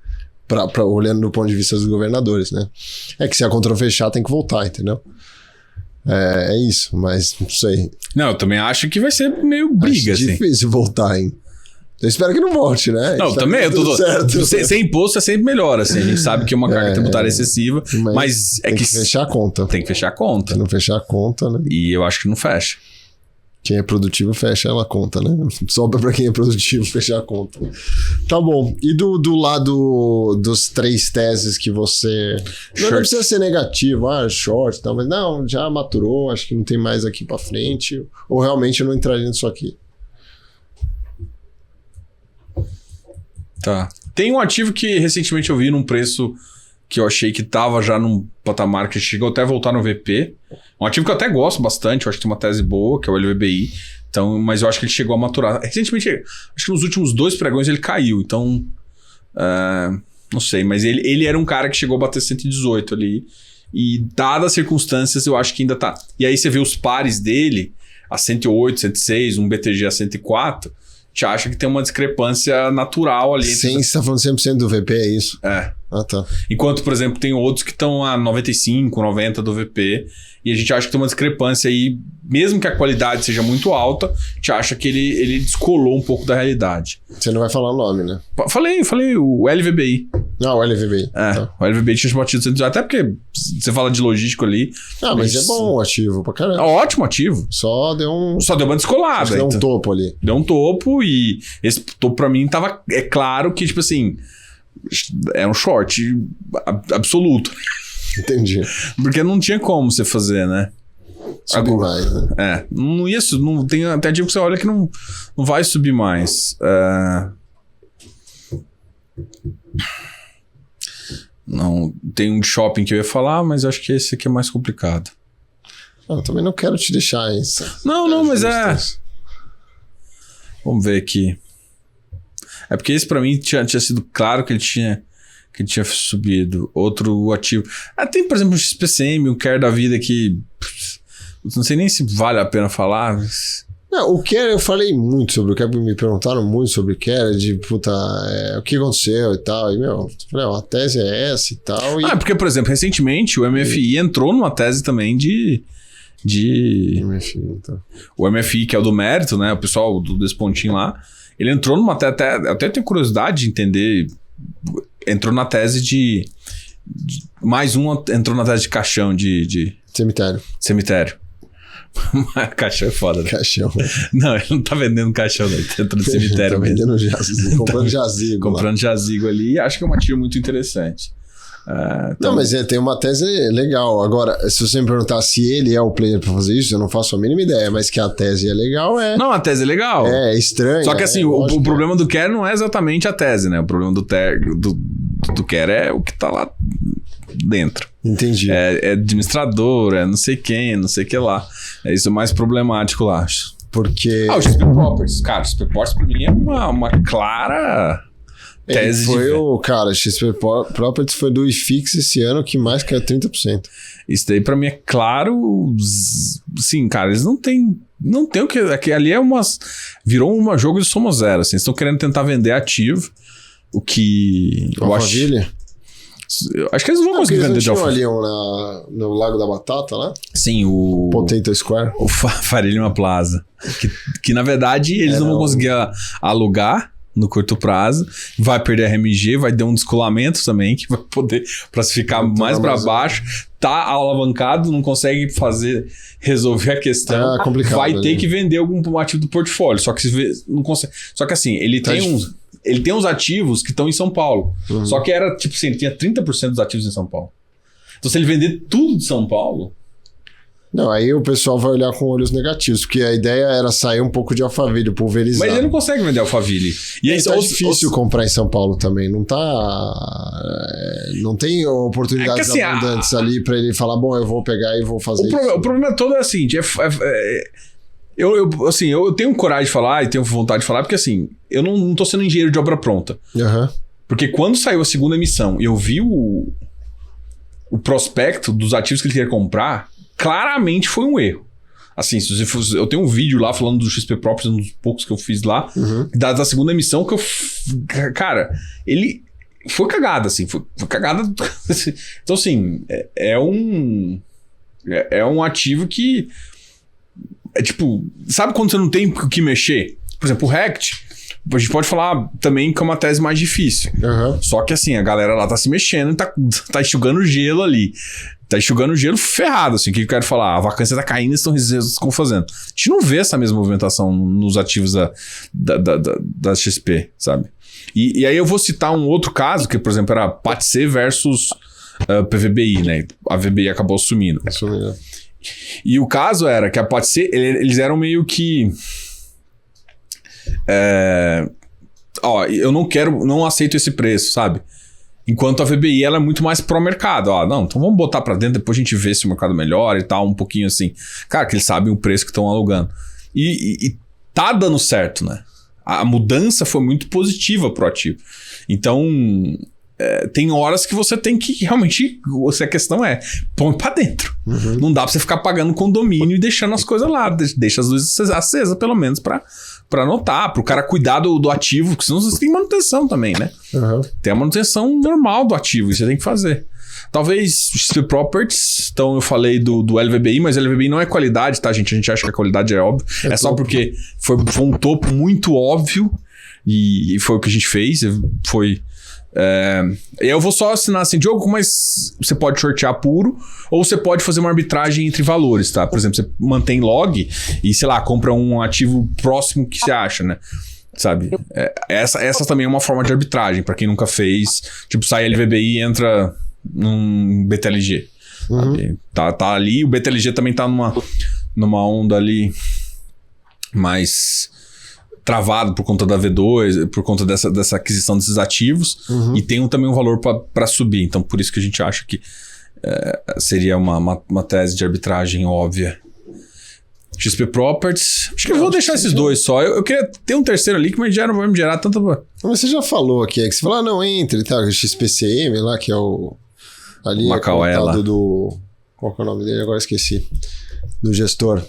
Olhando do ponto de vista dos governadores, né? É que se a contra fechar, tem que voltar, entendeu? É isso, mas não sei. Não, eu também acho que vai ser meio briga, acho assim. Difícil voltar, hein? Eu espero que não volte, né? Não, também eu tô certo. Sem imposto é sempre melhor, assim. A gente sabe que é uma carga tributária excessiva, mas é que fechar a conta. Tem que fechar a conta. Se não fechar a conta, né? E eu acho que não fecha. Quem é produtivo fecha ela a conta, né? Sobra pra quem é produtivo fechar a conta. Tá bom. E do lado dos 3 teses que você... Não precisa ser negativo, short e tal, mas não, já maturou, acho que não tem mais aqui pra frente. Ou realmente eu não entraria nisso aqui. Tá. Tem um ativo que recentemente eu vi num preço que eu achei que tava já num patamar que chegou até a voltar no VP. Um ativo que eu até gosto bastante, eu acho que tem uma tese boa, que é o LVBI. Então, mas eu acho que ele chegou a maturar. Recentemente, acho que nos últimos 2 pregões ele caiu. Então, Não sei, mas ele era um cara que chegou a bater 118 ali. E dadas as circunstâncias, eu acho que ainda tá. E aí você vê os pares dele, a 108, 106, um BTG a 104, te acha que tem uma discrepância natural ali. Sim, você tá falando 100% do VP, é isso? É. Ah, tá. Enquanto, por exemplo, tem outros que estão a 95, 90 do VP, e a gente acha que tem uma discrepância aí, mesmo que a qualidade seja muito alta, a gente acha que ele descolou um pouco da realidade. Você não vai falar o nome, né? Falei, o LVBI. Ah, o LVBI. É, tá. O LVBI tinha batido 118, até porque você fala de logístico ali. Ah, mas é bom o ativo pra caramba. É ótimo ativo. Só deu uma descolada. Deu um topo ali. Deu um topo e esse topo pra mim tava... É claro que, tipo assim, é um short absoluto. Entendi. Porque não tinha como você fazer, né? Subir mais, né? É, não ia... Não tem até ativo que você olha que não vai subir mais. Não, tem um de shopping que eu ia falar, mas acho que esse aqui é mais complicado. Eu também não quero te deixar isso. Não, mas Vamos ver aqui. É porque esse pra mim tinha sido claro que ele tinha subido. Outro ativo. Tem, por exemplo, um XPCM, um Care da vida que... Não sei nem se vale a pena falar, mas... Não, o Care, eu falei muito sobre o Care, me perguntaram muito sobre o Care, de o que aconteceu e tal. E, falei, a tese é essa e tal. Porque, por exemplo, recentemente o MFI entrou numa tese também de MFI, então. O MFI, que é o do mérito, né? O pessoal desse pontinho lá, ele entrou numa tese, até tenho curiosidade de entender, entrou na tese de mais um entrou na tese de caixão, de cemitério. Caixão é foda, né? Caixão. Não, ele não tá vendendo caixão, não. Ele tá entrando no cemitério tá vendendo jazigo, comprando jazigo. Comprando jazigo ali. E acho que é um ativo muito interessante. Não, mas tem uma tese legal. Agora, se você me perguntar se ele é o player pra fazer isso, eu não faço a mínima ideia, mas que a tese é legal, Não, a tese é legal. É estranho. Só que assim, o problema do Care não é exatamente a tese, né? O problema do Care é o que tá lá dentro. Entendi. É administrador, não sei quem, não sei o que lá. É isso mais problemático lá, acho. Porque... o XP Properties. Cara, o XP Properties pra mim é uma clara... tese Cara, XP Properties foi do IFIX esse ano que mais caiu 30%. Isso daí pra mim é claro. Sim, cara, eles não tem o que. Aqui, ali virou um jogo de soma zero. Assim, eles estão querendo tentar vender ativo. O que. Eu acho que eles não vão conseguir vender de Alphaville. Ali no Lago da Batata lá? Sim, o Potato Square. O Faria Lima Plaza. Que na verdade eles não vão conseguir alugar no curto prazo, vai perder a RMG, vai ter um descolamento também, que vai poder precificar mais para baixo, tá alavancado, não consegue resolver a questão, complicado, vai ter que vender algum ativo do portfólio, só que não consegue. Só que assim, ele tem uns ativos que estão em São Paulo, só que era tipo assim, ele tinha 30% dos ativos em São Paulo. Então se ele vender tudo de São Paulo... Não, aí o pessoal vai olhar com olhos negativos, porque a ideia era sair um pouco de Alphaville, pulverizar. Mas ele não consegue vender Alphaville. E aí tá difícil comprar em São Paulo também, não tem oportunidades abundantes ali pra ele falar, bom, eu vou pegar e vou fazer isso. O problema todo é assim, eu tenho coragem de falar e tenho vontade de falar, porque assim, eu não tô sendo engenheiro de obra pronta. Porque quando saiu a segunda emissão e eu vi o prospecto dos ativos que ele queria comprar, claramente foi um erro. Assim, eu tenho um vídeo lá falando do XP Properties, um dos poucos que eu fiz lá, da segunda emissão, que cara, ele foi cagada, assim, foi cagada. Então, assim, é um ativo que é tipo, sabe quando você não tem o que mexer? Por exemplo, o Rect, a gente pode falar também que é uma tese mais difícil. Só que assim, a galera lá tá se mexendo, tá enxugando gelo ali. Tá enxugando gelo ferrado, assim. O que eu quero falar? A vacância tá caindo e estão fazendo. A gente não vê essa mesma movimentação nos ativos da XP, sabe? E aí eu vou citar um outro caso, que, por exemplo, era PATC versus PVBI, né? A VBI acabou sumindo. E o caso era que a PATC, eles eram meio que... eu não aceito esse preço, sabe? Enquanto a VBI ela é muito mais pró-mercado. Não, então vamos botar pra dentro, depois a gente vê se o mercado melhora e tal, um pouquinho assim. Cara, que eles sabem o preço que estão alugando. E tá dando certo, né? A mudança foi muito positiva pro ativo. Então, tem horas que você tem que realmente... A questão é, põe pra dentro. Não dá pra você ficar pagando condomínio e deixando as coisas lá. Deixa as luzes acesas, pelo menos, pra anotar, pro cara cuidar do ativo, porque senão você tem manutenção também, né? Tem a manutenção normal do ativo, isso você tem que fazer. Talvez XP Properties, então eu falei do LVBI, mas o LVBI não é qualidade, tá, gente? A gente acha que a qualidade é óbvio. É só porque foi um topo muito óbvio e foi o que a gente fez. Eu vou só assinar assim, Diogo, mas você pode shortear puro ou você pode fazer uma arbitragem entre valores, tá? Por exemplo, você mantém log e, sei lá, compra um ativo próximo que você acha, né? Sabe? Essa também é uma forma de arbitragem, pra quem nunca fez. Tipo, sai LVBI e entra num BTLG. Tá ali, o BTLG também tá numa onda ali mais... travado por conta da V2, por conta dessa aquisição desses ativos, e tem também um valor para subir. Então, por isso que a gente acha que seria uma tese de arbitragem óbvia. XP Properties. Acho que eu vou deixar esses dois só. Eu queria ter um terceiro ali que vai me gerar tanta... Mas você já falou aqui, que você falou, não, entre, tá? O XPCM lá, que é o... Ali Macauela. Do... Qual que é o nome dele? Agora esqueci. Do gestor.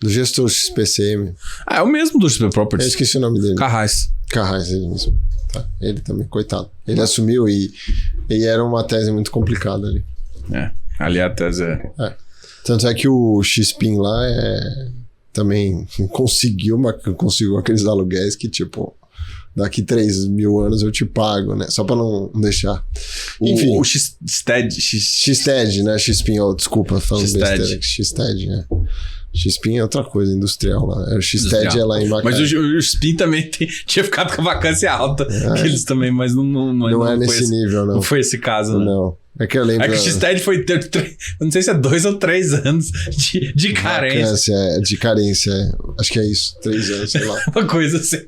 Do gestor XPCM. É o mesmo do XP Properties. Eu esqueci o nome dele. Carraiz, ele mesmo. Tá. Ele também, coitado. Ele assumiu e era uma tese muito complicada ali. Ali a tese Tanto é que o XPIN lá também conseguiu aqueles aluguéis que, tipo, daqui 3 mil anos eu te pago, né? Só pra não deixar. Enfim. O X-TED, né? XPIN, desculpa, falando X-TED. besteira. X-TED, XPIN é outra coisa, industrial lá. O X-TED é lá em Macaé. Mas o XPIN também tinha ficado com a vacância alta. Eles também, mas não é nesse nível, não. Não foi esse caso, né? Não. É que eu lembro... É que o X-TED foi... não sei se é 2 ou 3 anos de carência. De carência, Acho que é isso. 3 anos, sei lá. Uma coisa assim.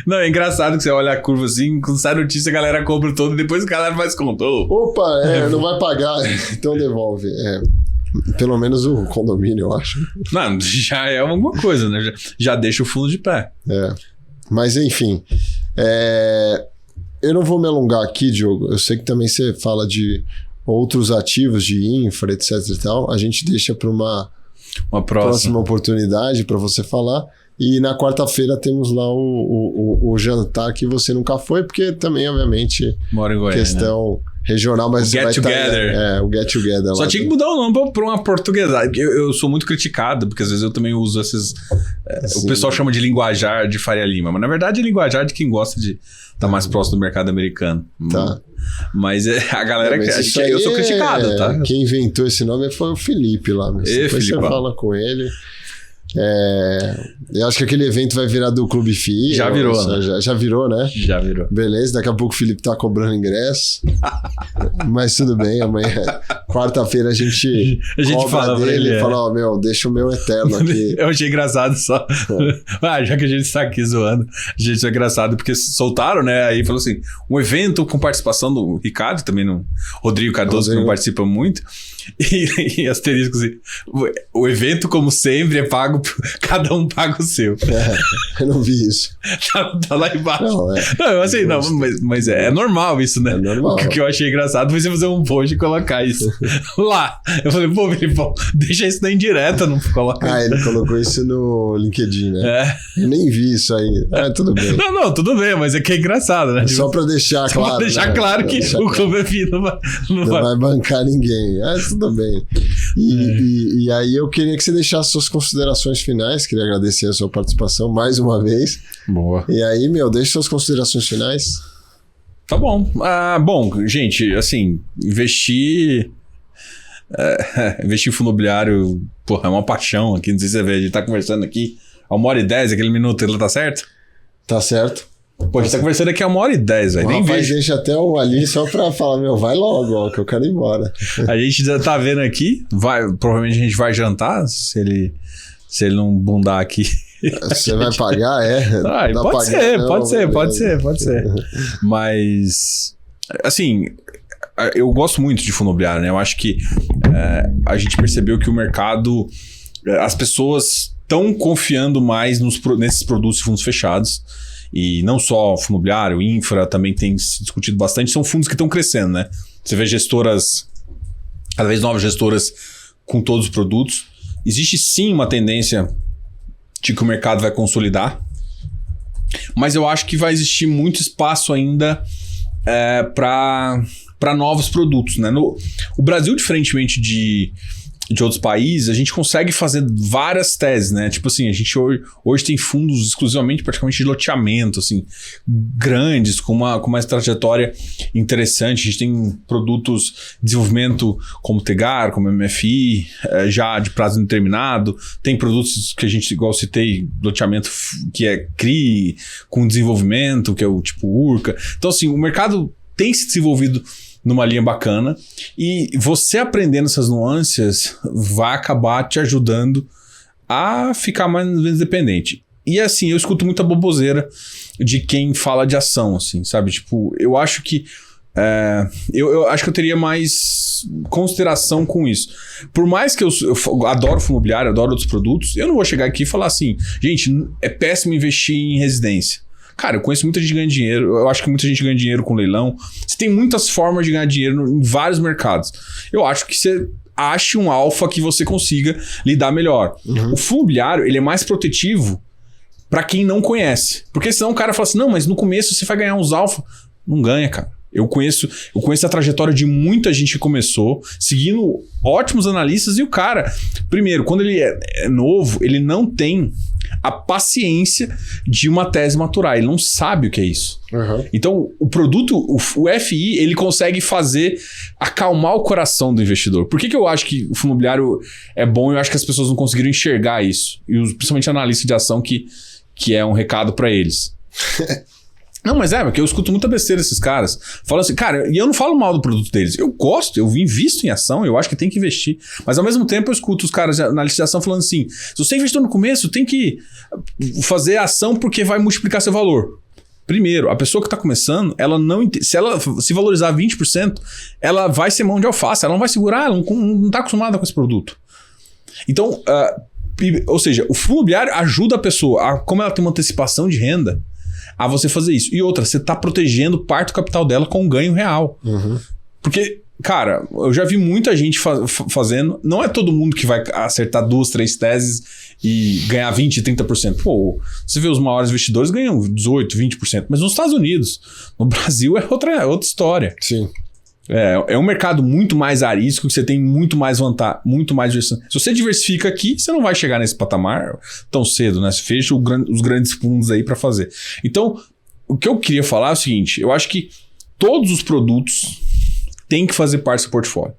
Não, é engraçado que você olha a curva assim, quando sai notícia, a galera compra todo, depois a galera faz conta. Opa, não vai pagar, então devolve. Pelo menos o condomínio, eu acho. Não, já é alguma coisa, né? Já deixa o fundo de pé. Mas, enfim. Eu não vou me alongar aqui, Diogo. Eu sei que também você fala de outros ativos de infra, etc e tal. A gente deixa para uma próxima oportunidade para você falar. E na quarta-feira temos lá o jantar que você nunca foi, porque também, obviamente, mora em Goiânia, questão regional, mas o Get Together. O Get Together. Só tinha que mudar o nome para uma portuguesada. Eu sou muito criticado, porque às vezes eu também uso esses... o pessoal chama de linguajar de Faria Lima, mas na verdade é linguajar de quem gosta de estar mais próximo do mercado americano. Tá. Mas a galera... eu sou criticado, tá? Quem inventou esse nome foi o Felipe lá. Depois você fala com ele. Eu acho que aquele evento vai virar do Clube FI. Já virou, né? Já virou, né? Já virou. Beleza, daqui a pouco o Felipe tá cobrando ingresso. Mas tudo bem, amanhã, quarta-feira, a gente fala dele e fala, deixa o meu eterno aqui. Eu achei engraçado só. Já que a gente tá aqui zoando, a gente é engraçado porque soltaram, né? Aí falou assim, um evento com participação do Ricardo, também não... Rodrigo Cardoso, que não participa muito. E asterisco assim, o evento, como sempre, é pago, cada um paga o seu. Eu não vi isso. Tá lá embaixo. Mas é normal isso, né? É normal. O que eu achei engraçado foi você fazer um post e colocar isso lá. Eu falei, Filipão, deixa isso na indireta, não coloca. Ele colocou isso no LinkedIn, né? Eu nem vi isso aí. Tudo bem. Não, tudo bem, mas é que é engraçado, né? Só pra deixar claro. Só pra deixar claro que o Clube FI não vai bancar ninguém. Tudo bem. E aí eu queria que você deixasse suas considerações finais. Queria agradecer a sua participação mais uma vez. Boa. E aí, deixa suas considerações finais. Tá bom. Bom, gente, assim, investir em fundo imobiliário, é uma paixão aqui. Não sei se você vê, a gente tá conversando aqui a 1h10, aquele minuto, ele tá certo? Tá certo. Pô, a gente tá conversando aqui a 1h10, velho. Nem vejo. Deixa até o ali só pra falar, vai logo, que eu quero ir embora. A gente já tá vendo aqui, provavelmente a gente vai jantar, se ele não bundar aqui. Você vai pagar, Pode ser. Mas, assim, eu gosto muito de fundo imobiliário, né? Eu acho que a gente percebeu que o mercado, as pessoas estão confiando mais nesses produtos de fundos fechados. e não só fundo imobiliário, infra também tem se discutido bastante, são fundos que estão crescendo, né? Você vê gestoras, cada vez novas gestoras com todos os produtos. Existe sim uma tendência de que o mercado vai consolidar, mas eu acho que vai existir muito espaço ainda para novos produtos, né? O Brasil, diferentemente de outros países, a gente consegue fazer várias teses, né? Tipo assim, a gente hoje tem fundos exclusivamente, praticamente de loteamento, assim, grandes, com uma trajetória interessante. A gente tem produtos de desenvolvimento como Tegar, como MFI, já de prazo indeterminado. Tem produtos que a gente, igual citei, loteamento que é CRI, com desenvolvimento, que é o tipo URCA. Então, assim, o mercado tem se desenvolvido numa linha bacana, e você aprendendo essas nuances vai acabar te ajudando a ficar mais independente. E assim, eu escuto muita boboseira de quem fala de ação, assim, sabe? Tipo, eu acho que eu acho que eu teria mais consideração com isso. Por mais que eu adoro fundo imobiliário, adoro outros produtos, eu não vou chegar aqui e falar assim, gente, é péssimo investir em residência. Cara, eu conheço muita gente que ganha dinheiro, eu acho que muita gente ganha dinheiro com leilão. Você tem muitas formas de ganhar dinheiro em vários mercados. Eu acho que você ache um alfa que você consiga lidar melhor. O fundo imobiliário, ele é mais protetivo para quem não conhece. Porque senão o cara fala assim, não, mas no começo você vai ganhar uns alfa. Não ganha, cara. Eu conheço a trajetória de muita gente que começou, seguindo ótimos analistas, e o cara, primeiro, quando ele é novo, ele não tem a paciência de uma tese maturar, ele não sabe o que é isso. Então, o produto, o FI, ele consegue acalmar o coração do investidor. Por que eu acho que o fundo imobiliário é bom e eu acho que as pessoas não conseguiram enxergar isso? E principalmente analistas de ação, que é um recado para eles. Não, mas porque eu escuto muita besteira desses caras. Falam assim, cara, e eu não falo mal do produto deles. Eu gosto, eu invisto em ação, eu acho que tem que investir. Mas ao mesmo tempo eu escuto os caras na licitação falando assim, se você investiu no começo, tem que fazer ação porque vai multiplicar seu valor. Primeiro, a pessoa que está começando, ela não se ela se valorizar 20%, ela vai ser mão de alface, ela não vai segurar, ela não está acostumada com esse produto. Então, ou seja, o fundo imobiliário ajuda a pessoa, como ela tem uma antecipação de renda, a você fazer isso. E outra, você tá protegendo parte do capital dela com um ganho real. Porque, cara, eu já vi muita gente fazendo. Não é todo mundo que vai acertar 2, 3 teses e ganhar 20%, 30%. Pô, você vê os maiores investidores ganham 18%, 20%. Mas nos Estados Unidos, no Brasil é outra história. Sim. É um mercado muito mais arisco, que você tem muito mais vantagem, muito mais diversificação. Se você diversifica aqui, você não vai chegar nesse patamar tão cedo, né? Você fecha os grandes fundos aí para fazer. Então, o que eu queria falar é o seguinte, eu acho que todos os produtos têm que fazer parte do seu portfólio.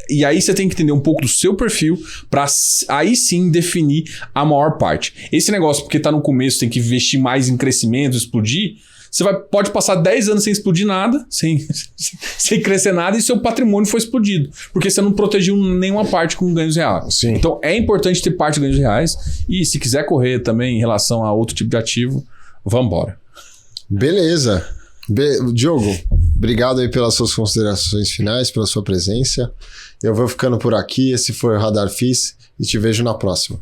E aí você tem que entender um pouco do seu perfil para aí sim definir a maior parte. Esse negócio, porque tá no começo, tem que investir mais em crescimento, explodir. Você pode passar 10 anos sem explodir nada, sem crescer nada, e seu patrimônio foi explodido. Porque você não protegeu nenhuma parte com ganhos reais. Sim. Então é importante ter parte de ganhos reais. E se quiser correr também em relação a outro tipo de ativo, vamos embora. Beleza. Diogo, obrigado aí pelas suas considerações finais, pela sua presença. Eu vou ficando por aqui. Esse foi o Radar FIS e te vejo na próxima.